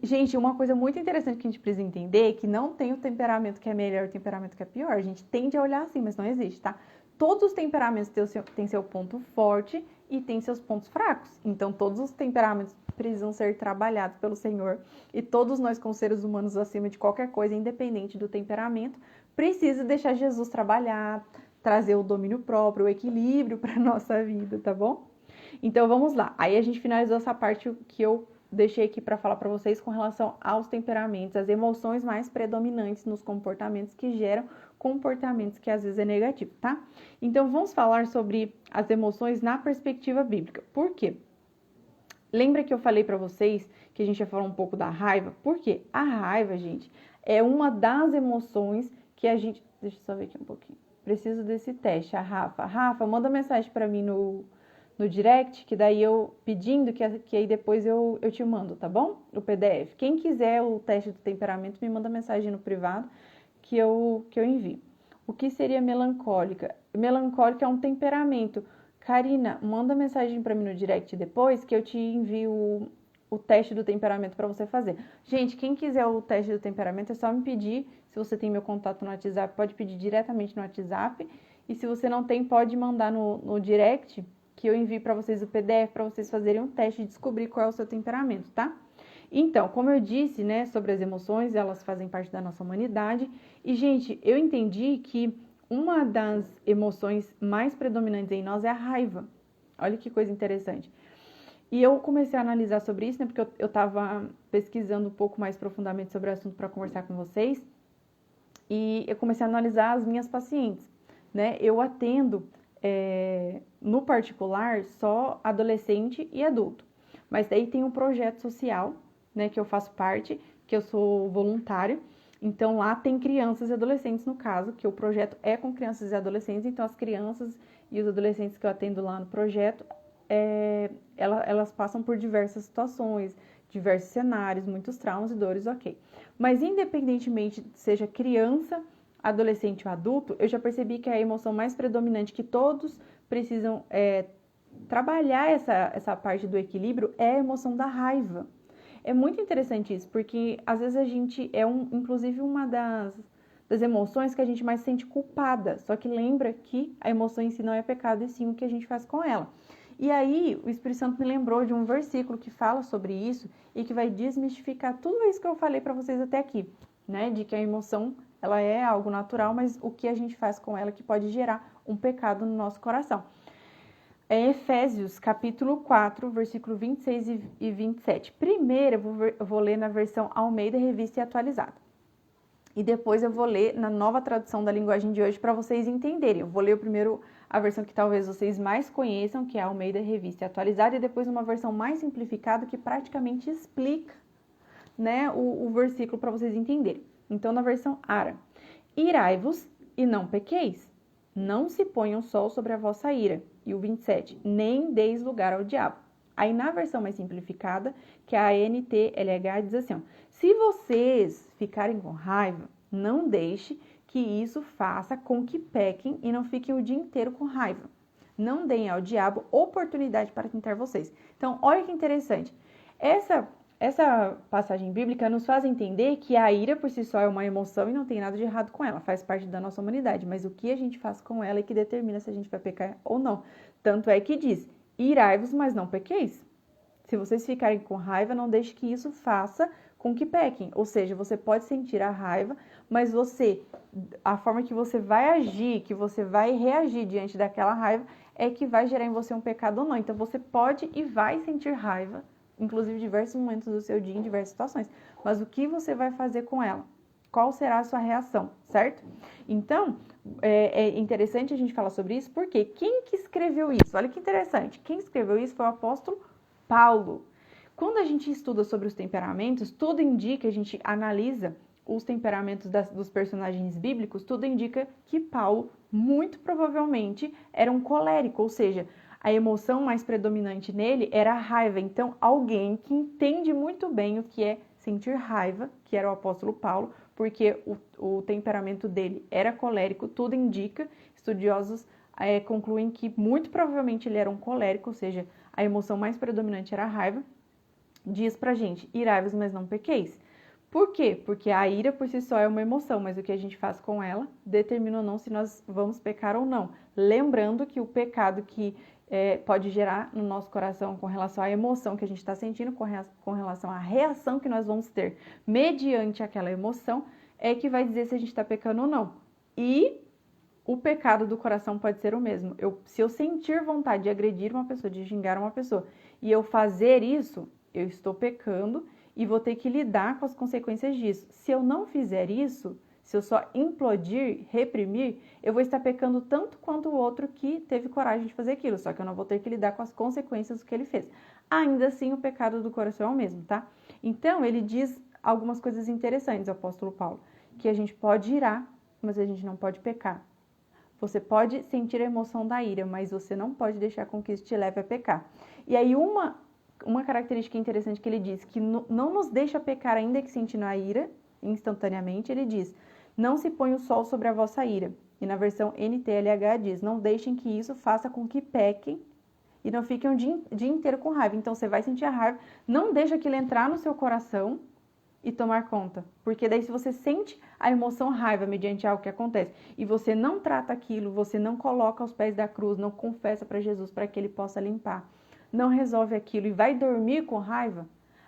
Gente, uma coisa muito interessante que a gente precisa entender é que não tem o temperamento que é melhor e o temperamento que é pior. A gente tende a olhar assim, mas não existe, tá? Todos os temperamentos têm seu ponto forte e têm seus pontos fracos. Então, todos os temperamentos precisam ser trabalhados pelo Senhor. E todos nós, como seres humanos, acima de qualquer coisa, independente do temperamento, precisa deixar Jesus trabalhar, trazer o domínio próprio, o equilíbrio para a nossa vida, tá bom? Então, vamos lá. Aí a gente finalizou essa parte que eu deixei aqui para falar para vocês com relação aos temperamentos, as emoções mais predominantes nos comportamentos que geram comportamentos que às vezes é negativo, tá? Então, vamos falar sobre as emoções na perspectiva bíblica. Por quê? Lembra que eu falei para vocês que a gente ia falar um pouco da raiva? Por quê? A raiva, gente, é uma das emoções que a gente... Deixa eu só ver aqui um pouquinho. Preciso desse teste, a Rafa. Rafa, manda mensagem para mim no direct, que daí eu pedindo, que aí depois eu te mando, tá bom? O PDF. Quem quiser o teste do temperamento, me manda mensagem no privado que eu envio. O que seria melancólica? Melancólica é um temperamento. Karina, manda mensagem para mim no direct depois que eu te envio o teste do temperamento para você fazer. Gente, quem quiser o teste do temperamento é só me pedir. Se você tem meu contato no WhatsApp, pode pedir diretamente no WhatsApp. E se você não tem, pode mandar no direct, que eu envio para vocês o PDF para vocês fazerem um teste e descobrir qual é o seu temperamento, tá? Então, como eu disse, né, sobre as emoções, elas fazem parte da nossa humanidade. E, gente, eu entendi que uma das emoções mais predominantes em nós é a raiva. Olha que coisa interessante. E eu comecei a analisar sobre isso, né, porque eu estava pesquisando um pouco mais profundamente sobre o assunto para conversar com vocês. E eu comecei a analisar as minhas pacientes, né? Eu atendo... no particular, só adolescente e adulto. Mas daí tem um projeto social, né, que eu faço parte, que eu sou voluntária. Então, lá tem crianças e adolescentes, no caso, que o projeto é com crianças e adolescentes. Então, as crianças e os adolescentes que eu atendo lá no projeto, elas passam por diversas situações, diversos cenários, muitos traumas e dores, ok. Mas independentemente seja criança, adolescente ou adulto, eu já percebi que a emoção mais predominante que todos precisam trabalhar essa parte do equilíbrio é a emoção da raiva. É muito interessante isso, porque às vezes a gente inclusive uma das emoções que a gente mais sente culpada, só que lembra que a emoção em si não é pecado e sim o que a gente faz com ela. E aí o Espírito Santo me lembrou de um versículo que fala sobre isso e que vai desmistificar tudo isso que eu falei para vocês até aqui, né? De que a emoção, ela é algo natural, mas o que a gente faz com ela que pode gerar um pecado no nosso coração. É Efésios, capítulo 4, versículo 26 e 27. Primeiro eu vou ler na versão Almeida, Revista e Atualizada. E depois eu vou ler na nova tradução da linguagem de hoje para vocês entenderem. Eu vou ler primeiro a versão que talvez vocês mais conheçam, que é a Almeida, Revista e Atualizada, e depois uma versão mais simplificada que praticamente explica, né, o versículo para vocês entenderem. Então, na versão Ara: irai-vos e não pequeis, não se ponha o sol sobre a vossa ira. E o 27, nem deis lugar ao diabo. Aí na versão mais simplificada, que é a NTLH, diz assim, ó: se vocês ficarem com raiva, não deixe que isso faça com que pequem e não fiquem o dia inteiro com raiva. Não deem ao diabo oportunidade para tentar vocês. Então, olha que interessante. Essa passagem bíblica nos faz entender que a ira por si só é uma emoção e não tem nada de errado com ela, faz parte da nossa humanidade, mas o que a gente faz com ela é que determina se a gente vai pecar ou não. Tanto é que diz: irai-vos, mas não pequeis. Se vocês ficarem com raiva, não deixe que isso faça com que pequem. Ou seja, você pode sentir a raiva, mas a forma que você vai agir, que você vai reagir diante daquela raiva, é que vai gerar em você um pecado ou não. Então você pode e vai sentir raiva, inclusive em diversos momentos do seu dia, em diversas situações. Mas o que você vai fazer com ela? Qual será a sua reação, certo? Então, é interessante a gente falar sobre isso, porque quem que escreveu isso? Olha que interessante. Quem escreveu isso foi o apóstolo Paulo. Quando a gente estuda sobre os temperamentos, tudo indica, a gente analisa os temperamentos dos personagens bíblicos, tudo indica que Paulo, muito provavelmente, era um colérico, ou seja, a emoção mais predominante nele era a raiva. Então, alguém que entende muito bem o que é sentir raiva, que era o apóstolo Paulo, porque o temperamento dele era colérico, tudo indica, estudiosos concluem que muito provavelmente ele era um colérico, ou seja, a emoção mais predominante era a raiva. Diz pra gente: irai-vos, mas não pequeis. Por quê? Porque a ira por si só é uma emoção, mas o que a gente faz com ela determina ou não se nós vamos pecar ou não. Lembrando que o pecado que pode gerar no nosso coração com relação à emoção que a gente está sentindo, com relação à reação que nós vamos ter mediante aquela emoção, é que vai dizer se a gente está pecando ou não. E o pecado do coração pode ser o mesmo. Se eu sentir vontade de agredir uma pessoa, de xingar uma pessoa, e eu fazer isso, eu estou pecando e vou ter que lidar com as consequências disso. Se eu não fizer isso, se eu só implodir, reprimir, eu vou estar pecando tanto quanto o outro que teve coragem de fazer aquilo, só que eu não vou ter que lidar com as consequências do que ele fez. Ainda assim, o pecado do coração é o mesmo, tá? Então, ele diz algumas coisas interessantes, o apóstolo Paulo, que a gente pode irar, mas a gente não pode pecar. Você pode sentir a emoção da ira, mas você não pode deixar com que isso te leve a pecar. E aí, uma característica interessante que ele diz, que não nos deixa pecar ainda que sentindo a ira, instantaneamente, ele diz: não se põe o sol sobre a vossa ira. E na versão NTLH diz: não deixem que isso faça com que pequem e não fiquem o dia inteiro com raiva. Então você vai sentir a raiva, não deixa aquilo entrar no seu coração e tomar conta. Porque daí se você sente a emoção raiva mediante algo que acontece e você não trata aquilo, você não coloca aos pés da cruz, não confessa para Jesus para que ele possa limpar, não resolve aquilo e vai dormir com raiva,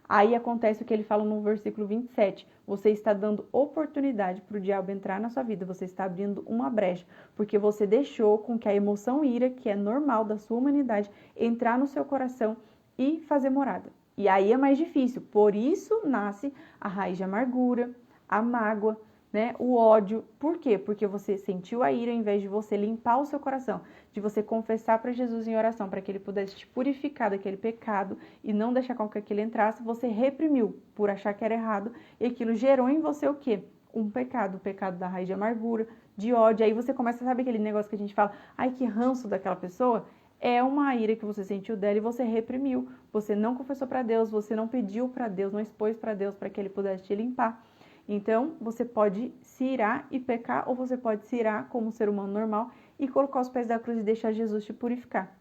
aí acontece o que ele fala no versículo 27. Você está dando oportunidade para o diabo entrar na sua vida, você está abrindo uma brecha, porque você deixou com que a emoção ira, que é normal da sua humanidade, entrar no seu coração e fazer morada. E aí é mais difícil, por isso nasce a raiz de amargura, a mágoa, né, o ódio. Por quê? Porque você sentiu a ira, ao invés de você limpar o seu coração, de você confessar para Jesus em oração, para que ele pudesse te purificar daquele pecado e não deixar com que aquilo entrasse, você reprimiu por achar que era errado e aquilo gerou em você o quê? Um pecado, o pecado da raiz de amargura, de ódio. Aí você começa a saber aquele negócio que a gente fala: ai, que ranço daquela pessoa. é uma ira que você sentiu dela e você reprimiu. Você não confessou para Deus, você não pediu para Deus, não expôs para Deus para que Ele pudesse te limpar. Então, você pode se irar e pecar, ou você pode se irar como um ser humano normal e colocar os pés da cruz e deixar Jesus te purificar.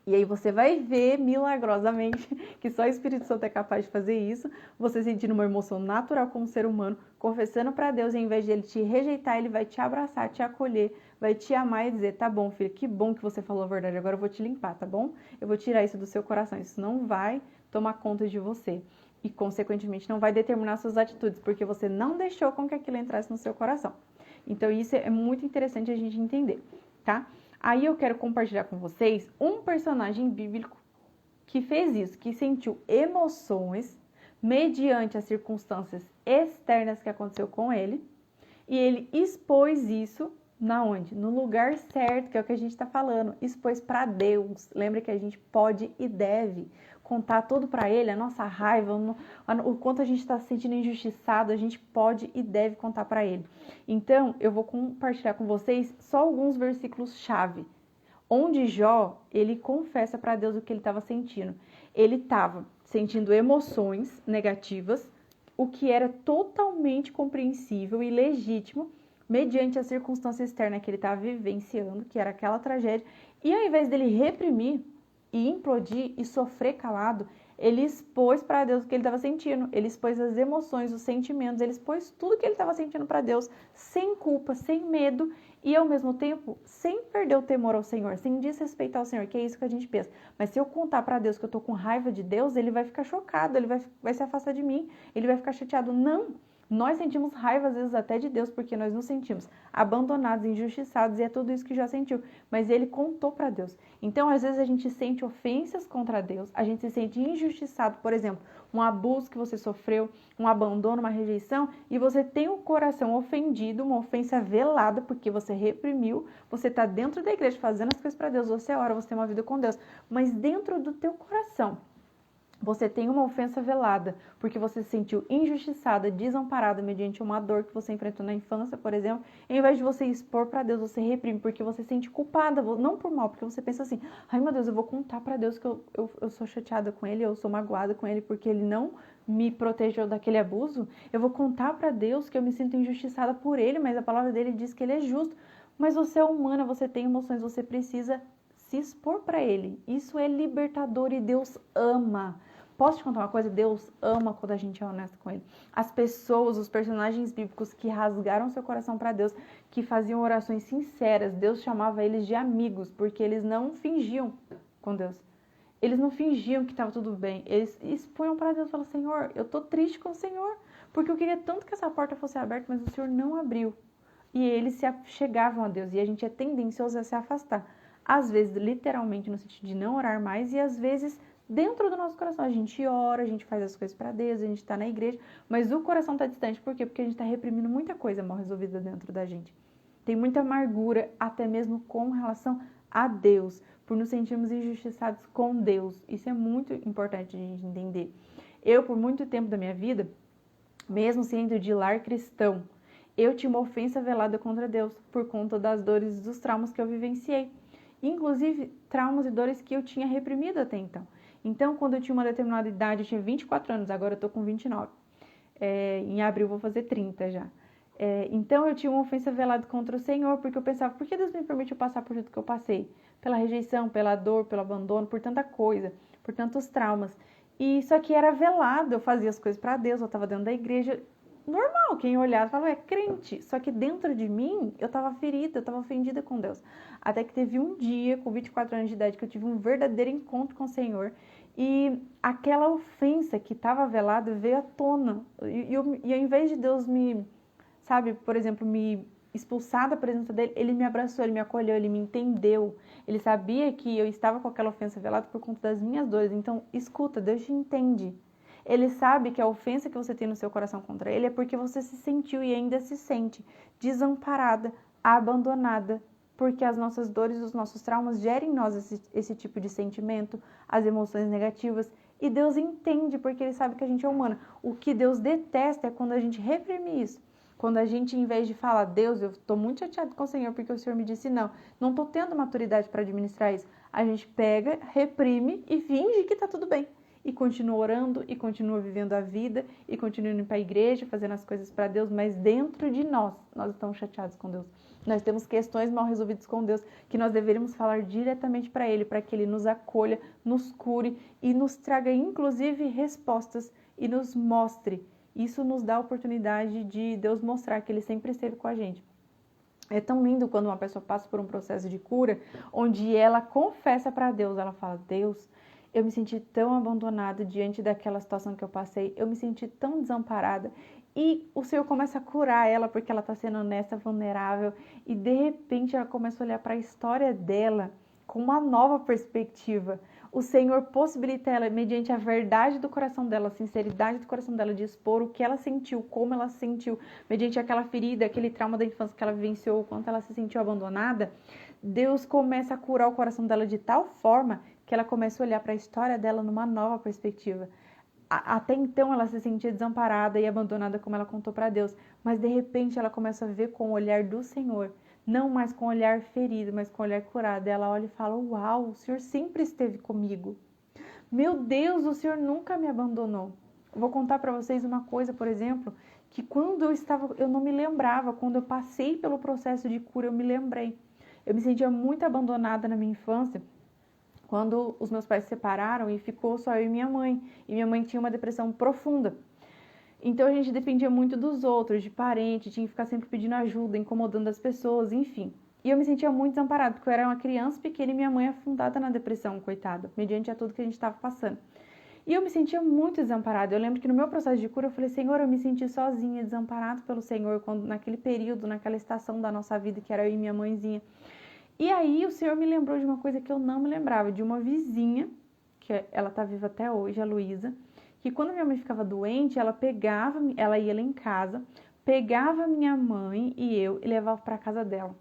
E aí você vai ver milagrosamente que só o Espírito Santo é capaz de fazer isso, você sentindo uma emoção natural como ser humano, confessando para Deus, e ao invés de Ele te rejeitar, Ele vai te abraçar, te acolher, vai te amar e dizer, tá bom, filho, que bom que você falou a verdade, agora eu vou te limpar, tá bom? Eu vou tirar isso do seu coração, isso não vai tomar conta de você. E, consequentemente, não vai determinar suas atitudes, porque você não deixou com que aquilo entrasse no seu coração. Então, isso é muito interessante a gente entender, tá? Aí eu quero compartilhar com vocês um personagem bíblico que fez isso, que sentiu emoções mediante as circunstâncias externas que aconteceu com ele, e ele expôs isso na onde? No lugar certo, que é o que a gente está falando, expôs para Deus. Lembra que a gente pode e deve contar tudo para Ele, a nossa raiva, o quanto a gente está se sentindo injustiçado, a gente pode e deve contar para Ele. Então, eu vou compartilhar com vocês só alguns versículos-chave, onde Jó, ele confessa para Deus o que ele estava sentindo. Ele estava sentindo emoções negativas, o que era totalmente compreensível e legítimo, mediante a circunstância externa que ele estava vivenciando, que era aquela tragédia, e ao invés dele reprimir e implodir e sofrer calado, ele expôs para Deus o que ele estava sentindo, ele expôs as emoções, os sentimentos, ele expôs tudo que ele estava sentindo para Deus, sem culpa, sem medo, e ao mesmo tempo, sem perder o temor ao Senhor, sem desrespeitar o Senhor, que é isso que a gente pensa. Mas se eu contar para Deus que eu estou com raiva de Deus, ele vai ficar chocado, ele vai se afastar de mim, ele vai ficar chateado. Não! Nós sentimos raiva, às vezes, até de Deus, porque nós nos sentimos abandonados, injustiçados, e é tudo isso que já sentiu. Mas ele contou para Deus. Então, às vezes, a gente sente ofensas contra Deus, a gente se sente injustiçado, por exemplo, um abuso que você sofreu, um abandono, uma rejeição, e você tem o coração ofendido, uma ofensa velada, porque você reprimiu, você está dentro da igreja fazendo as coisas para Deus, você ora, você tem uma vida com Deus, mas dentro do teu coração, você tem uma ofensa velada, porque você se sentiu injustiçada, desamparada mediante uma dor que você enfrentou na infância, por exemplo. Em vez de você expor para Deus, você reprime, porque você se sente culpada, não por mal, porque você pensa assim, ai meu Deus, eu vou contar para Deus que eu sou chateada com ele, eu sou magoada com ele, porque ele não me protegeu daquele abuso. Eu vou contar para Deus que eu me sinto injustiçada por ele, mas a palavra dele diz que ele é justo. Mas você é humana, você tem emoções, você precisa se expor para ele. Isso é libertador e Deus ama. Posso te contar uma coisa? Deus ama quando a gente é honesto com Ele. As pessoas, os personagens bíblicos que rasgaram seu coração para Deus, que faziam orações sinceras, Deus chamava eles de amigos, porque eles não fingiam com Deus. Eles não fingiam que estava tudo bem. Eles expunham para Deus e falavam, Senhor, eu estou triste com o Senhor, porque eu queria tanto que essa porta fosse aberta, mas o Senhor não abriu. E eles se chegavam a Deus, e a gente é tendencioso a se afastar. Às vezes, literalmente, no sentido de não orar mais, e às vezes dentro do nosso coração, a gente ora, a gente faz as coisas para Deus, a gente está na igreja, mas o coração está distante. Por quê? Porque a gente está reprimindo muita coisa mal resolvida dentro da gente. Tem muita amargura, até mesmo com relação a Deus, por nos sentirmos injustiçados com Deus. Isso é muito importante a gente entender. Eu, por muito tempo da minha vida, mesmo sendo de lar cristão, eu tinha uma ofensa velada contra Deus, por conta das dores e dos traumas que eu vivenciei. Inclusive, traumas e dores que eu tinha reprimido até então. Então, quando eu tinha uma determinada idade, eu tinha 24 anos, agora eu tô com 29. Em abril eu vou fazer 30 já. Então, eu tinha uma ofensa velada contra o Senhor, porque eu pensava, por que Deus me permitiu passar por tudo que eu passei? Pela rejeição, pela dor, pelo abandono, por tanta coisa, por tantos traumas. E isso aqui era velado, eu fazia as coisas para Deus, eu estava dentro da igreja, normal, quem olhava falava, é crente. Só que dentro de mim, eu estava ferida, eu estava ofendida com Deus. Até que teve um dia, com 24 anos de idade, que eu tive um verdadeiro encontro com o Senhor. E aquela ofensa que estava velada veio à tona. E ao invés de Deus me, sabe, por exemplo, me expulsar da presença dele, ele me abraçou, ele me acolheu, ele me entendeu. Ele sabia que eu estava com aquela ofensa velada por conta das minhas dores. Então, escuta, Deus te entende. Ele sabe que a ofensa que você tem no seu coração contra ele é porque você se sentiu e ainda se sente desamparada, abandonada, porque as nossas dores e os nossos traumas geram em nós esse tipo de sentimento, as emoções negativas, e Deus entende porque ele sabe que a gente é humana. O que Deus detesta é quando a gente reprime isso, Quando a gente, em vez de falar, Deus, eu estou muito chateado com o Senhor porque o Senhor me disse não estou tendo maturidade para administrar isso. A gente pega, reprime e finge que está tudo bem. E continua orando, e continua vivendo a vida, e continua indo para a igreja, fazendo as coisas para Deus, mas dentro de nós estamos chateados com Deus. Nós temos questões mal resolvidas com Deus, que nós deveríamos falar diretamente para Ele, para que Ele nos acolha, nos cure e nos traga, inclusive, respostas e nos mostre. Isso nos dá a oportunidade de Deus mostrar que Ele sempre esteve com a gente. É tão lindo quando uma pessoa passa por um processo de cura, onde ela confessa para Deus, ela fala, Deus, eu me senti tão abandonada diante daquela situação que eu passei, eu me senti tão desamparada, e o Senhor começa a curar ela, porque ela está sendo honesta, vulnerável, e de repente ela começa a olhar para a história dela com uma nova perspectiva. O Senhor possibilita ela, mediante a verdade do coração dela, a sinceridade do coração dela, de expor o que ela sentiu, como ela sentiu, mediante aquela ferida, aquele trauma da infância que ela vivenciou, o quanto ela se sentiu abandonada. Deus começa a curar o coração dela de tal forma que ela começa a olhar para a história dela numa nova perspectiva. Até então ela se sentia desamparada e abandonada, como ela contou para Deus, mas de repente ela começa a ver com o olhar do Senhor, não mais com o olhar ferido, mas com o olhar curado. Ela olha e fala, uau, o Senhor sempre esteve comigo. Meu Deus, o Senhor nunca me abandonou. Vou contar para vocês uma coisa, por exemplo, que quando eu não me lembrava, quando eu passei pelo processo de cura, eu me lembrei. Eu me sentia muito abandonada na minha infância, quando os meus pais se separaram e ficou só eu e minha mãe. E minha mãe tinha uma depressão profunda. Então a gente dependia muito dos outros, de parentes, tinha que ficar sempre pedindo ajuda, incomodando as pessoas, enfim. E eu me sentia muito desamparada, porque eu era uma criança pequena e minha mãe afundada na depressão, coitada, mediante a tudo que a gente estava passando. E eu me sentia muito desamparada. Eu lembro que no meu processo de cura eu falei, Senhor, eu me senti sozinha, desamparada pelo Senhor, quando naquele período, naquela estação da nossa vida, que era eu e minha mãezinha. E aí o Senhor me lembrou de uma coisa que eu não me lembrava, de uma vizinha, que ela tá viva até hoje, a Luísa, que quando minha mãe ficava doente, ela ia lá em casa, pegava minha mãe e eu e levava para casa dela.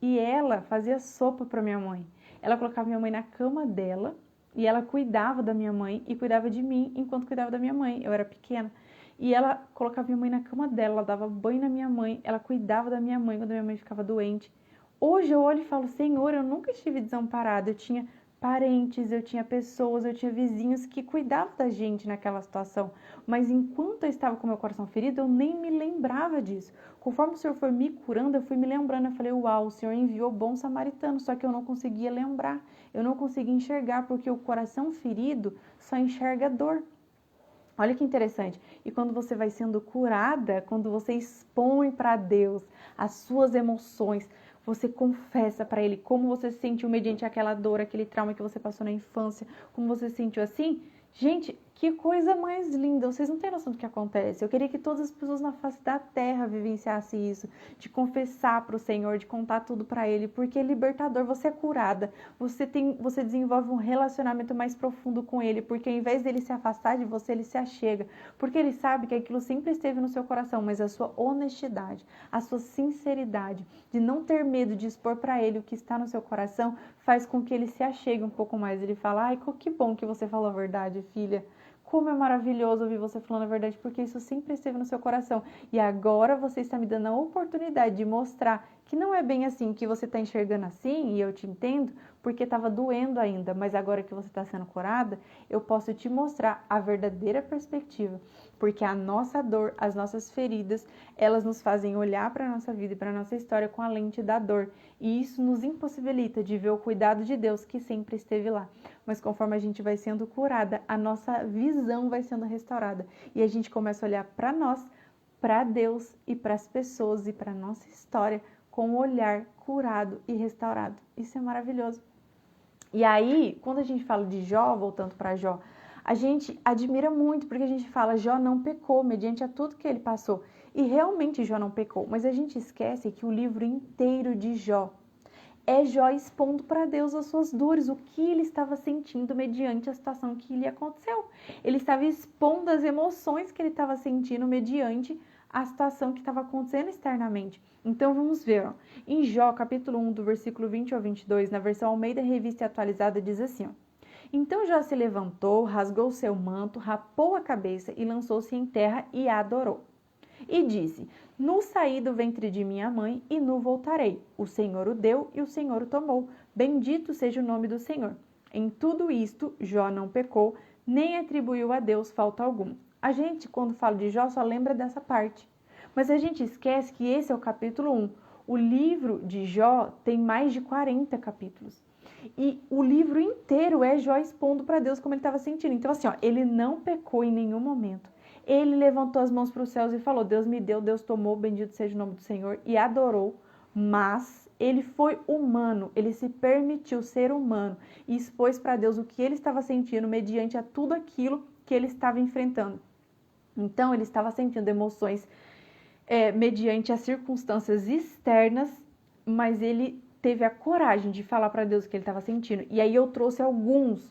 E ela fazia sopa para minha mãe. Ela colocava minha mãe na cama dela e ela cuidava da minha mãe e cuidava de mim enquanto cuidava da minha mãe. Eu era pequena. E ela colocava minha mãe na cama dela, ela dava banho na minha mãe, ela cuidava da minha mãe quando minha mãe ficava doente. Hoje eu olho e falo, Senhor, eu nunca estive desamparada, eu tinha parentes, eu tinha pessoas, eu tinha vizinhos que cuidavam da gente naquela situação, mas enquanto eu estava com meu coração ferido, eu nem me lembrava disso. Conforme o Senhor foi me curando, eu fui me lembrando, eu falei, uau, o Senhor enviou bom samaritano, só que eu não conseguia lembrar, eu não conseguia enxergar, porque o coração ferido só enxerga dor. Olha que interessante. E quando você vai sendo curada, quando você expõe para Deus as suas emoções, você confessa para Ele como você se sentiu mediante aquela dor, aquele trauma que você passou na infância, como você se sentiu assim. Gente, que coisa mais linda, vocês não têm noção do que acontece. Eu queria que todas as pessoas na face da terra vivenciassem isso, de confessar para o Senhor, de contar tudo para Ele, porque é libertador, você é curada, você desenvolve um relacionamento mais profundo com Ele, porque ao invés dele se afastar de você, Ele se achega, porque Ele sabe que aquilo sempre esteve no seu coração, mas a sua honestidade, a sua sinceridade, de não ter medo de expor para Ele o que está no seu coração, faz com que Ele se achegue um pouco mais. Ele fala, ai, que bom que você falou a verdade, filha. Como é maravilhoso ouvir você falando a verdade, porque isso sempre esteve no seu coração. E agora você está me dando a oportunidade de mostrar que não é bem assim, que você está enxergando assim, e eu te entendo, porque estava doendo ainda, mas agora que você está sendo curada, eu posso te mostrar a verdadeira perspectiva, porque a nossa dor, as nossas feridas, elas nos fazem olhar para a nossa vida e para a nossa história com a lente da dor, e isso nos impossibilita de ver o cuidado de Deus que sempre esteve lá. Mas conforme a gente vai sendo curada, a nossa visão vai sendo restaurada, e a gente começa a olhar para nós, para Deus e para as pessoas e para a nossa história com o olhar curado e restaurado. Isso é maravilhoso. E aí, quando a gente fala de Jó, voltando para Jó, a gente admira muito, porque a gente fala, Jó não pecou, mediante a tudo que ele passou. E realmente Jó não pecou, mas a gente esquece que o livro inteiro de Jó é Jó expondo para Deus as suas dores, o que ele estava sentindo mediante a situação que lhe aconteceu. Ele estava expondo as emoções que ele estava sentindo mediante a situação que estava acontecendo externamente. Então vamos ver, ó. Em Jó, capítulo 1, do versículo 20 ao 22, na versão Almeida Revista Atualizada, diz assim, ó. Então Jó se levantou, rasgou seu manto, rapou a cabeça e lançou-se em terra e adorou. E disse: Nu saí do ventre de minha mãe e nu voltarei. O Senhor o deu e o Senhor o tomou. Bendito seja o nome do Senhor. Em tudo isto, Jó não pecou, nem atribuiu a Deus falta alguma. A gente, quando fala de Jó, só lembra dessa parte. Mas a gente esquece que esse é o capítulo 1. O livro de Jó tem mais de 40 capítulos. E o livro inteiro é Jó expondo para Deus como ele estava sentindo. Então, assim, ó, ele não pecou em nenhum momento. Ele levantou as mãos para os céus e falou: Deus me deu, Deus tomou, bendito seja o nome do Senhor, e adorou. Mas ele foi humano, ele se permitiu ser humano e expôs para Deus o que ele estava sentindo mediante a tudo aquilo que ele estava enfrentando. Então, ele estava sentindo emoções mediante as circunstâncias externas, mas ele teve a coragem de falar para Deus o que ele estava sentindo. E aí eu trouxe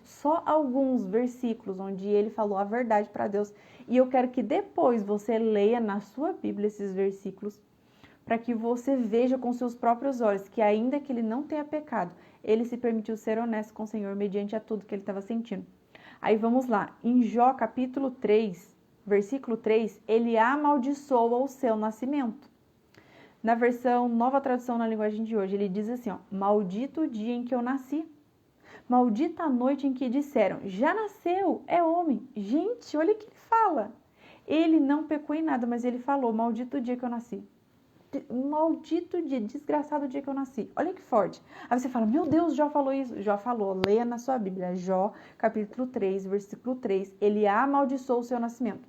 só alguns versículos onde ele falou a verdade para Deus. E eu quero que depois você leia na sua Bíblia esses versículos, para que você veja com seus próprios olhos que ainda que ele não tenha pecado, ele se permitiu ser honesto com o Senhor mediante a tudo que ele estava sentindo. Aí vamos lá, em Jó capítulo 3, versículo 3, ele amaldiçoa o seu nascimento. Na versão Nova Tradução na linguagem de hoje, ele diz assim, ó: maldito o dia em que eu nasci. Maldita a noite em que disseram, já nasceu, é homem. Gente, olha o que ele fala. Ele não pecou em nada, mas ele falou, maldito o dia que eu nasci. Maldito dia, desgraçado o dia que eu nasci. Olha que forte. Aí você fala, meu Deus, Jó falou isso. Jó falou, leia na sua Bíblia, Jó, capítulo 3, versículo 3. Ele amaldiçoou o seu nascimento.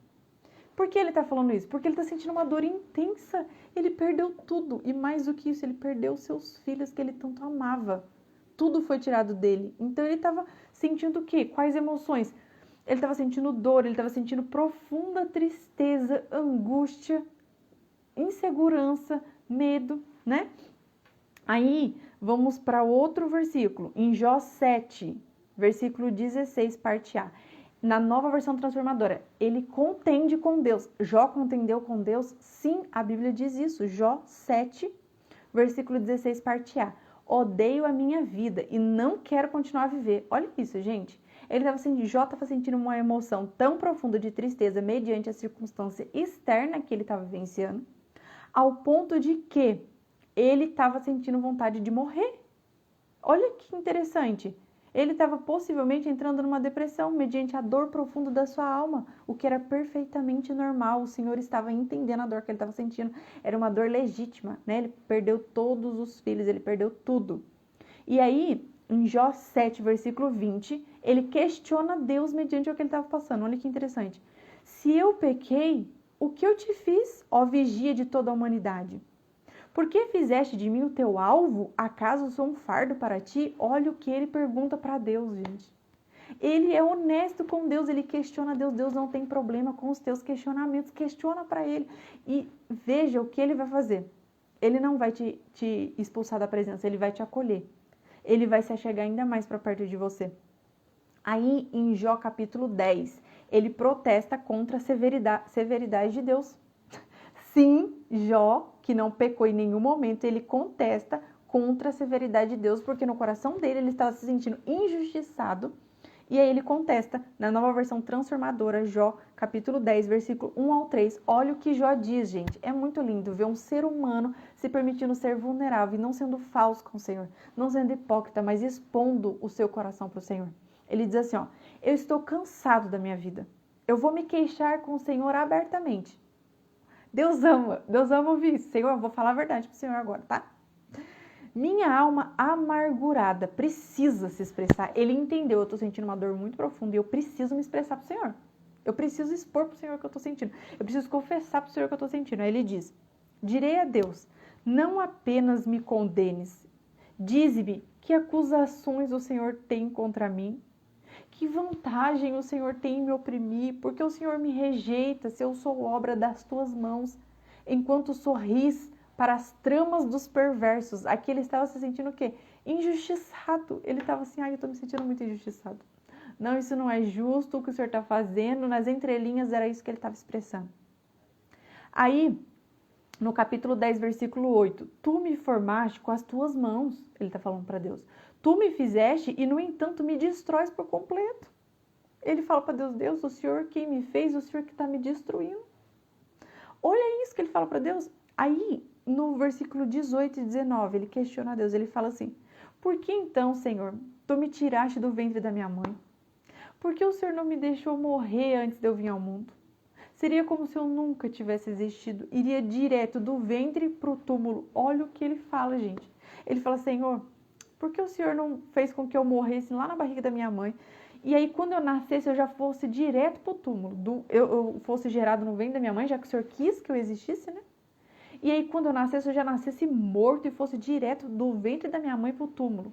Por que ele está falando isso? Porque ele está sentindo uma dor intensa. Ele perdeu tudo. E mais do que isso, ele perdeu os seus filhos que ele tanto amava. Tudo foi tirado dele. Então ele estava sentindo o quê? Quais emoções? Ele estava sentindo dor, ele estava sentindo profunda tristeza, angústia, insegurança, medo, né? Aí, vamos para outro versículo. Em Jó 7, versículo 16, parte A. Na Nova Versão Transformadora, ele contende com Deus. Jó contendeu com Deus? Sim, a Bíblia diz isso. Jó 7, versículo 16, parte A. Odeio a minha vida e não quero continuar a viver. Olha isso, gente. Jó estava sentindo uma emoção tão profunda de tristeza mediante a circunstância externa que ele estava vivenciando, ao ponto de que ele estava sentindo vontade de morrer. Olha que interessante. Ele estava possivelmente entrando numa depressão mediante a dor profunda da sua alma, o que era perfeitamente normal. O Senhor estava entendendo a dor que ele estava sentindo. Era uma dor legítima, né? Ele perdeu todos os filhos, ele perdeu tudo. E aí, em Jó 7, versículo 20, ele questiona Deus mediante o que ele estava passando. Olha que interessante. Se eu pequei, o que eu te fiz, ó vigia de toda a humanidade? Por que fizeste de mim o teu alvo? Acaso sou um fardo para ti? Olha o que ele pergunta para Deus, gente. Ele é honesto com Deus, ele questiona Deus. Deus não tem problema com os teus questionamentos, questiona para ele. E veja o que ele vai fazer. Ele não vai te expulsar da presença, ele vai te acolher. Ele vai se achegar ainda mais para perto de você. Aí, em Jó capítulo 10, ele protesta contra a severidade de Deus. Sim, Jó, que não pecou em nenhum momento, ele contesta contra a severidade de Deus, porque no coração dele ele estava se sentindo injustiçado. E aí ele contesta, na Nova Versão Transformadora, Jó, capítulo 10, versículo 1 ao 3. Olha o que Jó diz, gente. É muito lindo ver um ser humano se permitindo ser vulnerável e não sendo falso com o Senhor, não sendo hipócrita, mas expondo o seu coração para o Senhor. Ele diz assim, ó: eu estou cansado da minha vida. Eu vou me queixar com o Senhor abertamente. Deus ama ouvir isso. Senhor, eu vou falar a verdade para o Senhor agora, tá? Minha alma amargurada precisa se expressar. Ele entendeu, eu estou sentindo uma dor muito profunda e eu preciso me expressar para o Senhor. Eu preciso expor para o Senhor o que eu estou sentindo. Eu preciso confessar para o Senhor o que eu estou sentindo. Aí ele diz, direi a Deus, não apenas me condenes. Dize-me que acusações o Senhor tem contra mim. Que vantagem o Senhor tem em me oprimir, porque o Senhor me rejeita se eu sou obra das tuas mãos, enquanto sorris para as tramas dos perversos. Aqui ele estava se sentindo o quê? Injustiçado. Ele estava assim, eu estou me sentindo muito injustiçado. Não, isso não é justo o que o Senhor está fazendo. Nas entrelinhas era isso que ele estava expressando. Aí, no capítulo 10, versículo 8, tu me formaste com as tuas mãos, ele está falando para Deus. Tu me fizeste e, no entanto, me destróis por completo. Ele fala para Deus, Deus, o Senhor quem me fez, o Senhor que está me destruindo. Olha isso que ele fala para Deus. Aí, no versículo 18 e 19, ele questiona a Deus, ele fala assim, por que então, Senhor, tu me tiraste do ventre da minha mãe? Por que o Senhor não me deixou morrer antes de eu vir ao mundo? Seria como se eu nunca tivesse existido, iria direto do ventre para o túmulo. Olha o que ele fala, gente. Ele fala, Senhor, por que o Senhor não fez com que eu morresse lá na barriga da minha mãe? E aí, quando eu nascesse, eu já fosse direto para o túmulo. Eu fosse gerado no ventre da minha mãe, já que o Senhor quis que eu existisse, né? E aí, quando eu nascesse, eu já nascesse morto e fosse direto do ventre da minha mãe para o túmulo.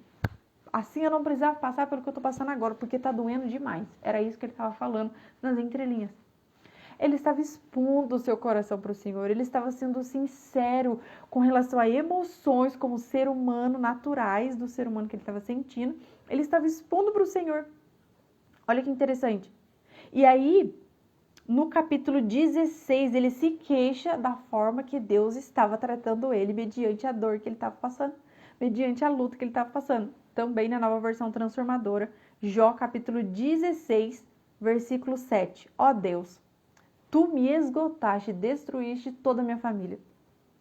Assim eu não precisava passar pelo que eu estou passando agora, porque está doendo demais. Era isso que ele estava falando nas entrelinhas. Ele estava expondo o seu coração para o Senhor, ele estava sendo sincero com relação a emoções como ser humano, naturais do ser humano que ele estava sentindo. Ele estava expondo para o Senhor. Olha que interessante. E aí, no capítulo 16, ele se queixa da forma que Deus estava tratando ele mediante a dor que ele estava passando, mediante a luta que ele estava passando. Também na nova versão transformadora, Jó capítulo 16, versículo 7. Ó Deus, tu me esgotaste e destruíste toda a minha família.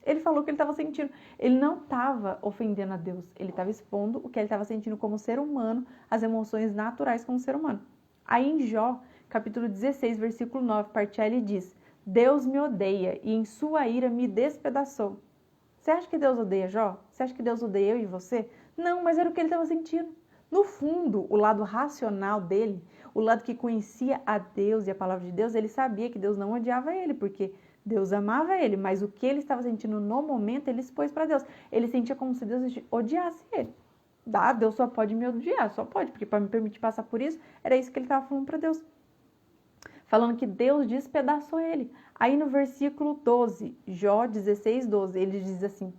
Ele falou o que ele estava sentindo. Ele não estava ofendendo a Deus. Ele estava expondo o que ele estava sentindo como ser humano, as emoções naturais como ser humano. Aí em Jó, capítulo 16, versículo 9, parte A, ele diz, Deus me odeia e em sua ira me despedaçou. Você acha que Deus odeia Jó? Você acha que Deus odeia eu e você? Não, mas era o que ele estava sentindo. No fundo, o lado racional dele, o lado que conhecia a Deus e a palavra de Deus, ele sabia que Deus não odiava ele, porque Deus amava ele, mas o que ele estava sentindo no momento, ele expôs para Deus. Ele sentia como se Deus odiasse ele. Deus só pode me odiar, só pode, porque para me permitir passar por isso, era isso que ele estava falando para Deus. Falando que Deus despedaçou ele. Aí no versículo 12, Jó 16, 12, ele diz assim,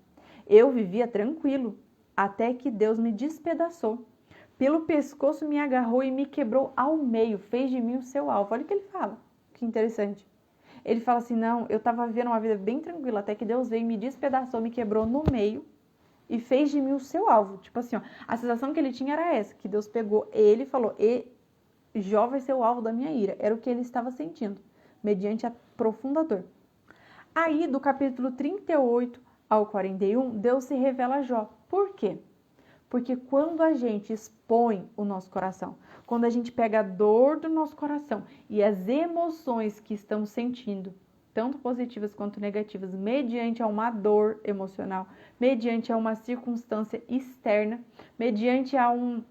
eu vivia tranquilo, até que Deus me despedaçou. Pelo pescoço me agarrou e me quebrou ao meio, fez de mim o seu alvo. Olha o que ele fala, que interessante. Ele fala assim, não, eu estava vivendo uma vida bem tranquila, até que Deus veio, me despedaçou, me quebrou no meio e fez de mim o seu alvo. Tipo assim, ó, a sensação que ele tinha era essa, que Deus pegou ele e falou, Jó vai ser o alvo da minha ira. Era o que ele estava sentindo, mediante a profunda dor. Aí, do capítulo 38 ao 41, Deus se revela a Jó. Por quê? Porque quando a gente expõe o nosso coração, quando a gente pega a dor do nosso coração e as emoções que estamos sentindo, tanto positivas quanto negativas, mediante a uma dor emocional, mediante a uma circunstância externa, mediante a um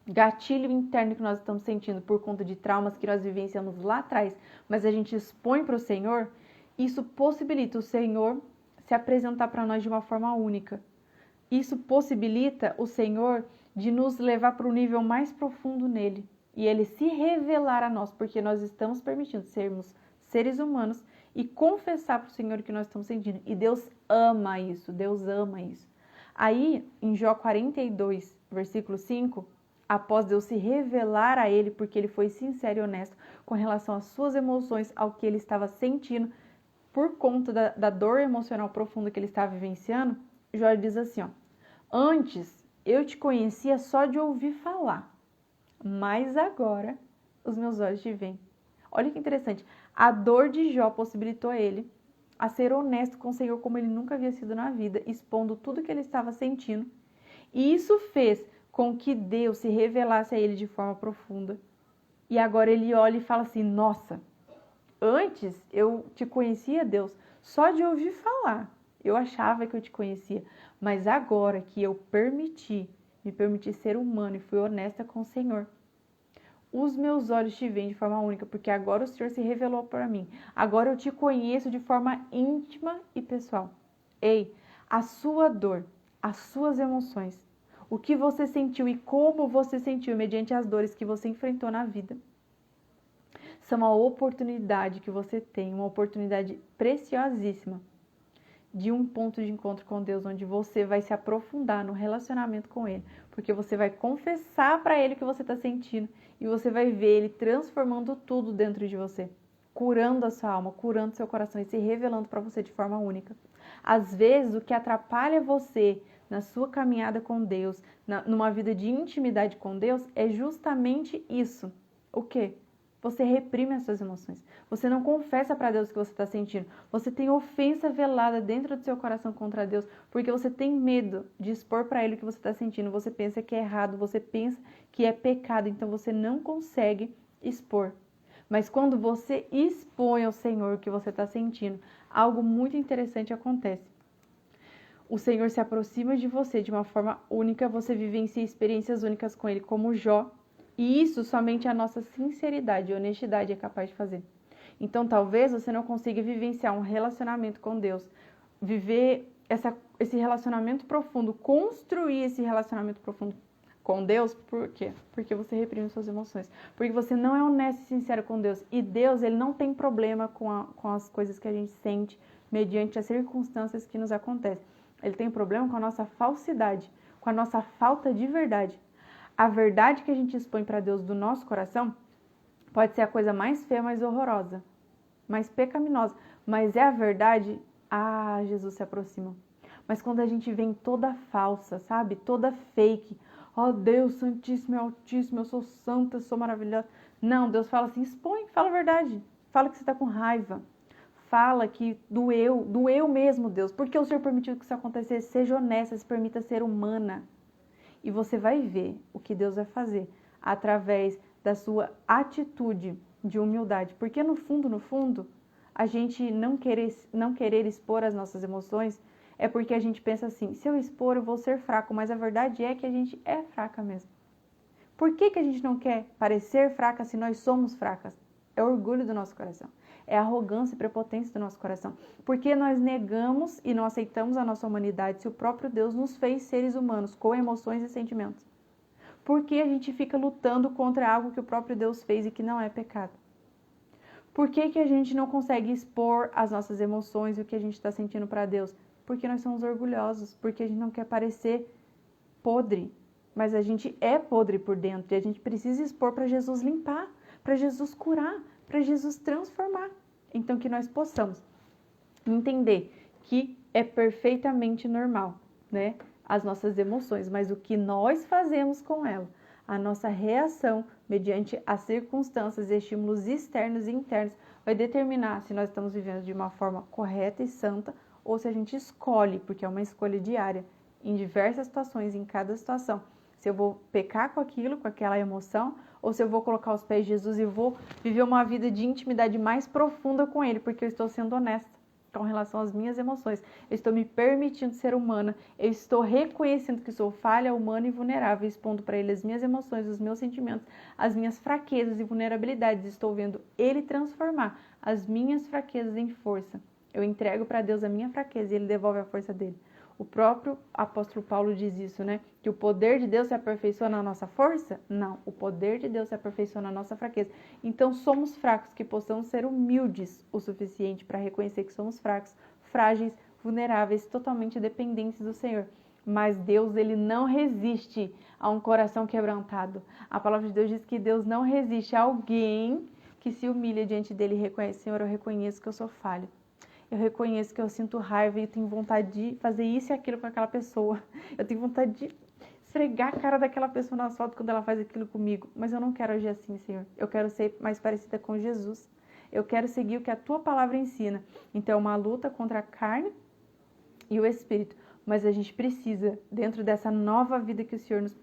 gatilho interno que nós estamos sentindo por conta de traumas que nós vivenciamos lá atrás, mas a gente expõe para o Senhor, isso possibilita o Senhor se apresentar para nós de uma forma única. Isso possibilita o Senhor de nos levar para o nível mais profundo nele e ele se revelar a nós, porque nós estamos permitindo sermos seres humanos e confessar para o Senhor o que nós estamos sentindo. E Deus ama isso, Deus ama isso. Aí, em Jó 42, versículo 5, após Deus se revelar a ele, porque ele foi sincero e honesto com relação às suas emoções, ao que ele estava sentindo, por conta da dor emocional profunda que ele estava vivenciando, Jó diz assim, ó, antes eu te conhecia só de ouvir falar, mas agora os meus olhos te veem. Olha que interessante, a dor de Jó possibilitou ele a ser honesto com o Senhor como ele nunca havia sido na vida, expondo tudo que ele estava sentindo, e isso fez com que Deus se revelasse a ele de forma profunda. E agora ele olha e fala assim, nossa, antes eu te conhecia, Deus, só de ouvir falar. Eu achava que eu te conhecia, mas agora que eu me permiti ser humano e fui honesta com o Senhor, os meus olhos te veem de forma única, porque agora o Senhor se revelou para mim. Agora eu te conheço de forma íntima e pessoal. Ei, a sua dor, as suas emoções, o que você sentiu e como você sentiu mediante as dores que você enfrentou na vida, são uma oportunidade que você tem, uma oportunidade preciosíssima de um ponto de encontro com Deus, onde você vai se aprofundar no relacionamento com Ele, porque você vai confessar para Ele o que você está sentindo e você vai ver Ele transformando tudo dentro de você, curando a sua alma, curando seu coração e se revelando para você de forma única. Às vezes, o que atrapalha você na sua caminhada com Deus, numa vida de intimidade com Deus, é justamente isso. O quê? Você reprime as suas emoções. Você não confessa para Deus o que você está sentindo. Você tem ofensa velada dentro do seu coração contra Deus, porque você tem medo de expor para Ele o que você está sentindo. Você pensa que é errado, você pensa que é pecado, então você não consegue expor. Mas quando você expõe ao Senhor o que você está sentindo, algo muito interessante acontece. O Senhor se aproxima de você de uma forma única, você vivencia experiências únicas com Ele, como Jó. E isso somente a nossa sinceridade e honestidade é capaz de fazer. Então, talvez você não consiga vivenciar um relacionamento com Deus, viver esse relacionamento profundo, construir esse relacionamento profundo com Deus. Por quê? Porque você reprime suas emoções. Porque você não é honesto e sincero com Deus. E Deus, Ele não tem problema com as coisas que a gente sente mediante as circunstâncias que nos acontecem. Ele tem problema com a nossa falsidade, com a nossa falta de verdade. A verdade que a gente expõe para Deus do nosso coração pode ser a coisa mais feia, mais horrorosa, mais pecaminosa. Mas é a verdade, Jesus se aproxima. Mas quando a gente vem toda falsa, sabe? Toda fake. Deus Santíssimo e Altíssimo, eu sou santa, eu sou maravilhosa. Não, Deus fala assim, expõe, fala a verdade. Fala que você está com raiva. Fala que doeu mesmo, Deus. Porque o Senhor permitiu que isso acontecesse. Seja honesta, se permita ser humana. E você vai ver o que Deus vai fazer através da sua atitude de humildade. Porque no fundo, a gente não querer expor as nossas emoções é porque a gente pensa assim, se eu expor eu vou ser fraco, mas a verdade é que a gente é fraca mesmo. Por que a gente não quer parecer fraca se nós somos fracas? É orgulho do nosso coração. É arrogância e prepotência do nosso coração. Porque nós negamos e não aceitamos a nossa humanidade se o próprio Deus nos fez seres humanos com emoções e sentimentos. Por que a gente fica lutando contra algo que o próprio Deus fez e que não é pecado? Por que a gente não consegue expor as nossas emoções e o que a gente está sentindo para Deus? Porque nós somos orgulhosos, porque a gente não quer parecer podre, mas a gente é podre por dentro e a gente precisa expor para Jesus limpar, para Jesus curar, para Jesus transformar. Então que nós possamos entender que é perfeitamente normal, né, as nossas emoções, mas o que nós fazemos com ela, a nossa reação mediante as circunstâncias e estímulos externos e internos vai determinar se nós estamos vivendo de uma forma correta e santa ou se a gente escolhe, porque é uma escolha diária, em diversas situações, em cada situação, se eu vou pecar com aquilo, com aquela emoção, ou se eu vou colocar os pés de Jesus e vou viver uma vida de intimidade mais profunda com Ele, porque eu estou sendo honesta com relação às minhas emoções. Eu estou me permitindo ser humana, eu estou reconhecendo que sou falha, humana e vulnerável, expondo para Ele as minhas emoções, os meus sentimentos, as minhas fraquezas e vulnerabilidades. Estou vendo Ele transformar as minhas fraquezas em força. Eu entrego para Deus a minha fraqueza e Ele devolve a força dele. O próprio apóstolo Paulo diz isso, né? Que o poder de Deus se aperfeiçoa na nossa força? Não, o poder de Deus se aperfeiçoa na nossa fraqueza. Então somos fracos, que possamos ser humildes o suficiente para reconhecer que somos fracos, frágeis, vulneráveis, totalmente dependentes do Senhor. Mas Deus, Ele não resiste a um coração quebrantado. A palavra de Deus diz que Deus não resiste a alguém que se humilha diante dele e reconhece, Senhor, eu reconheço que eu sou falho. Eu reconheço que eu sinto raiva e tenho vontade de fazer isso e aquilo com aquela pessoa. Eu tenho vontade de esfregar a cara daquela pessoa na asfalto quando ela faz aquilo comigo. Mas eu não quero agir assim, Senhor. Eu quero ser mais parecida com Jesus. Eu quero seguir o que a Tua palavra ensina. Então é uma luta contra a carne e o Espírito. Mas a gente precisa, dentro dessa nova vida que o Senhor nos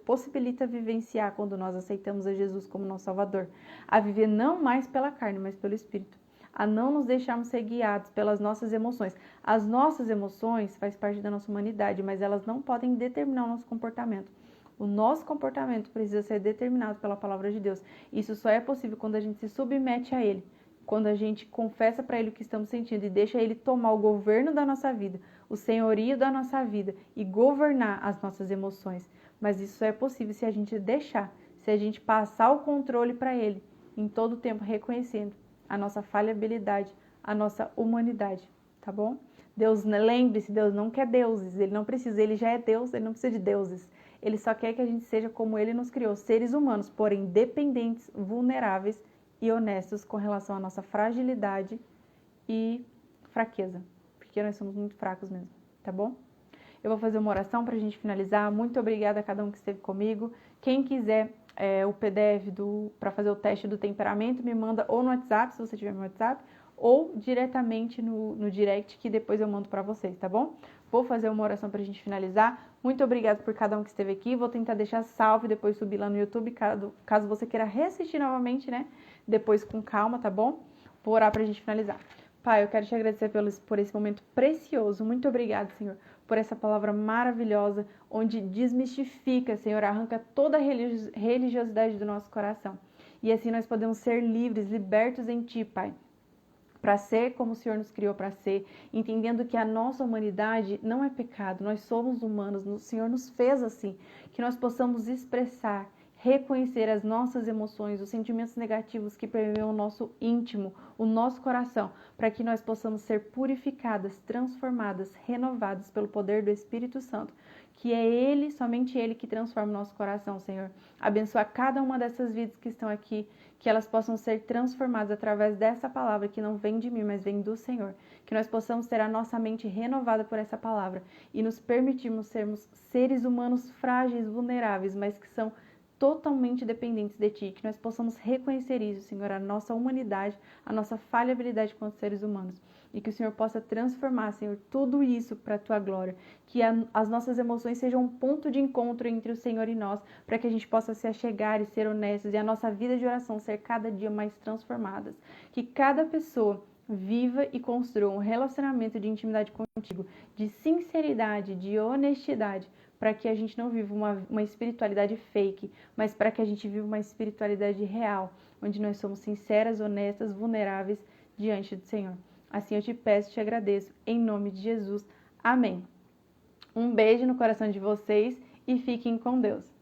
possibilita vivenciar quando nós aceitamos a Jesus como nosso Salvador, a viver não mais pela carne, mas pelo Espírito. A não nos deixarmos ser guiados pelas nossas emoções. As nossas emoções fazem parte da nossa humanidade, mas elas não podem determinar o nosso comportamento. O nosso comportamento precisa ser determinado pela palavra de Deus. Isso só é possível quando a gente se submete a Ele, quando a gente confessa para Ele o que estamos sentindo e deixa Ele tomar o governo da nossa vida, o senhorio da nossa vida e governar as nossas emoções. Mas isso só é possível se a gente deixar, se a gente passar o controle para Ele, em todo o tempo reconhecendo a nossa falhabilidade, a nossa humanidade, tá bom? Deus, lembre-se, Deus não quer deuses, Ele não precisa, Ele já é Deus, Ele não precisa de deuses. Ele só quer que a gente seja como Ele nos criou, seres humanos, porém dependentes, vulneráveis e honestos com relação à nossa fragilidade e fraqueza, porque nós somos muito fracos mesmo, tá bom? Eu vou fazer uma oração para a gente finalizar. Muito obrigada a cada um que esteve comigo. Quem quiser o PDF para fazer o teste do temperamento, me manda ou no WhatsApp, se você tiver no WhatsApp, ou diretamente no direct, que depois eu mando para vocês, tá bom? Vou fazer uma oração para a gente finalizar. Muito obrigada por cada um que esteve aqui. Vou tentar deixar salvo e depois subir lá no YouTube, caso você queira reassistir novamente, né? Depois com calma, tá bom? Vou orar para a gente finalizar. Pai, eu quero te agradecer por esse momento precioso. Muito obrigada, Senhor, por essa palavra maravilhosa, onde desmistifica, Senhor, arranca toda a religiosidade do nosso coração. E assim nós podemos ser livres, libertos em Ti, Pai, para ser como o Senhor nos criou para ser, entendendo que a nossa humanidade não é pecado, nós somos humanos, o Senhor nos fez assim, que nós possamos expressar, reconhecer as nossas emoções, os sentimentos negativos que permeiam o nosso íntimo, o nosso coração, para que nós possamos ser purificadas, transformadas, renovadas pelo poder do Espírito Santo, que é Ele, somente Ele, que transforma o nosso coração, Senhor. Abençoa cada uma dessas vidas que estão aqui, que elas possam ser transformadas através dessa palavra que não vem de mim, mas vem do Senhor. Que nós possamos ter a nossa mente renovada por essa palavra e nos permitirmos sermos seres humanos frágeis, vulneráveis, mas que são totalmente dependentes de Ti, que nós possamos reconhecer isso, Senhor, a nossa humanidade, a nossa falhabilidade como seres humanos, e que o Senhor possa transformar, Senhor, tudo isso para a Tua glória, que as nossas emoções sejam um ponto de encontro entre o Senhor e nós, para que a gente possa se achegar e ser honestos, e a nossa vida de oração ser cada dia mais transformadas, que cada pessoa viva e construa um relacionamento de intimidade contigo, de sinceridade, de honestidade, para que a gente não viva uma espiritualidade fake, mas para que a gente viva uma espiritualidade real, onde nós somos sinceras, honestas, vulneráveis diante do Senhor. Assim eu te peço e te agradeço, em nome de Jesus. Amém. Um beijo no coração de vocês e fiquem com Deus.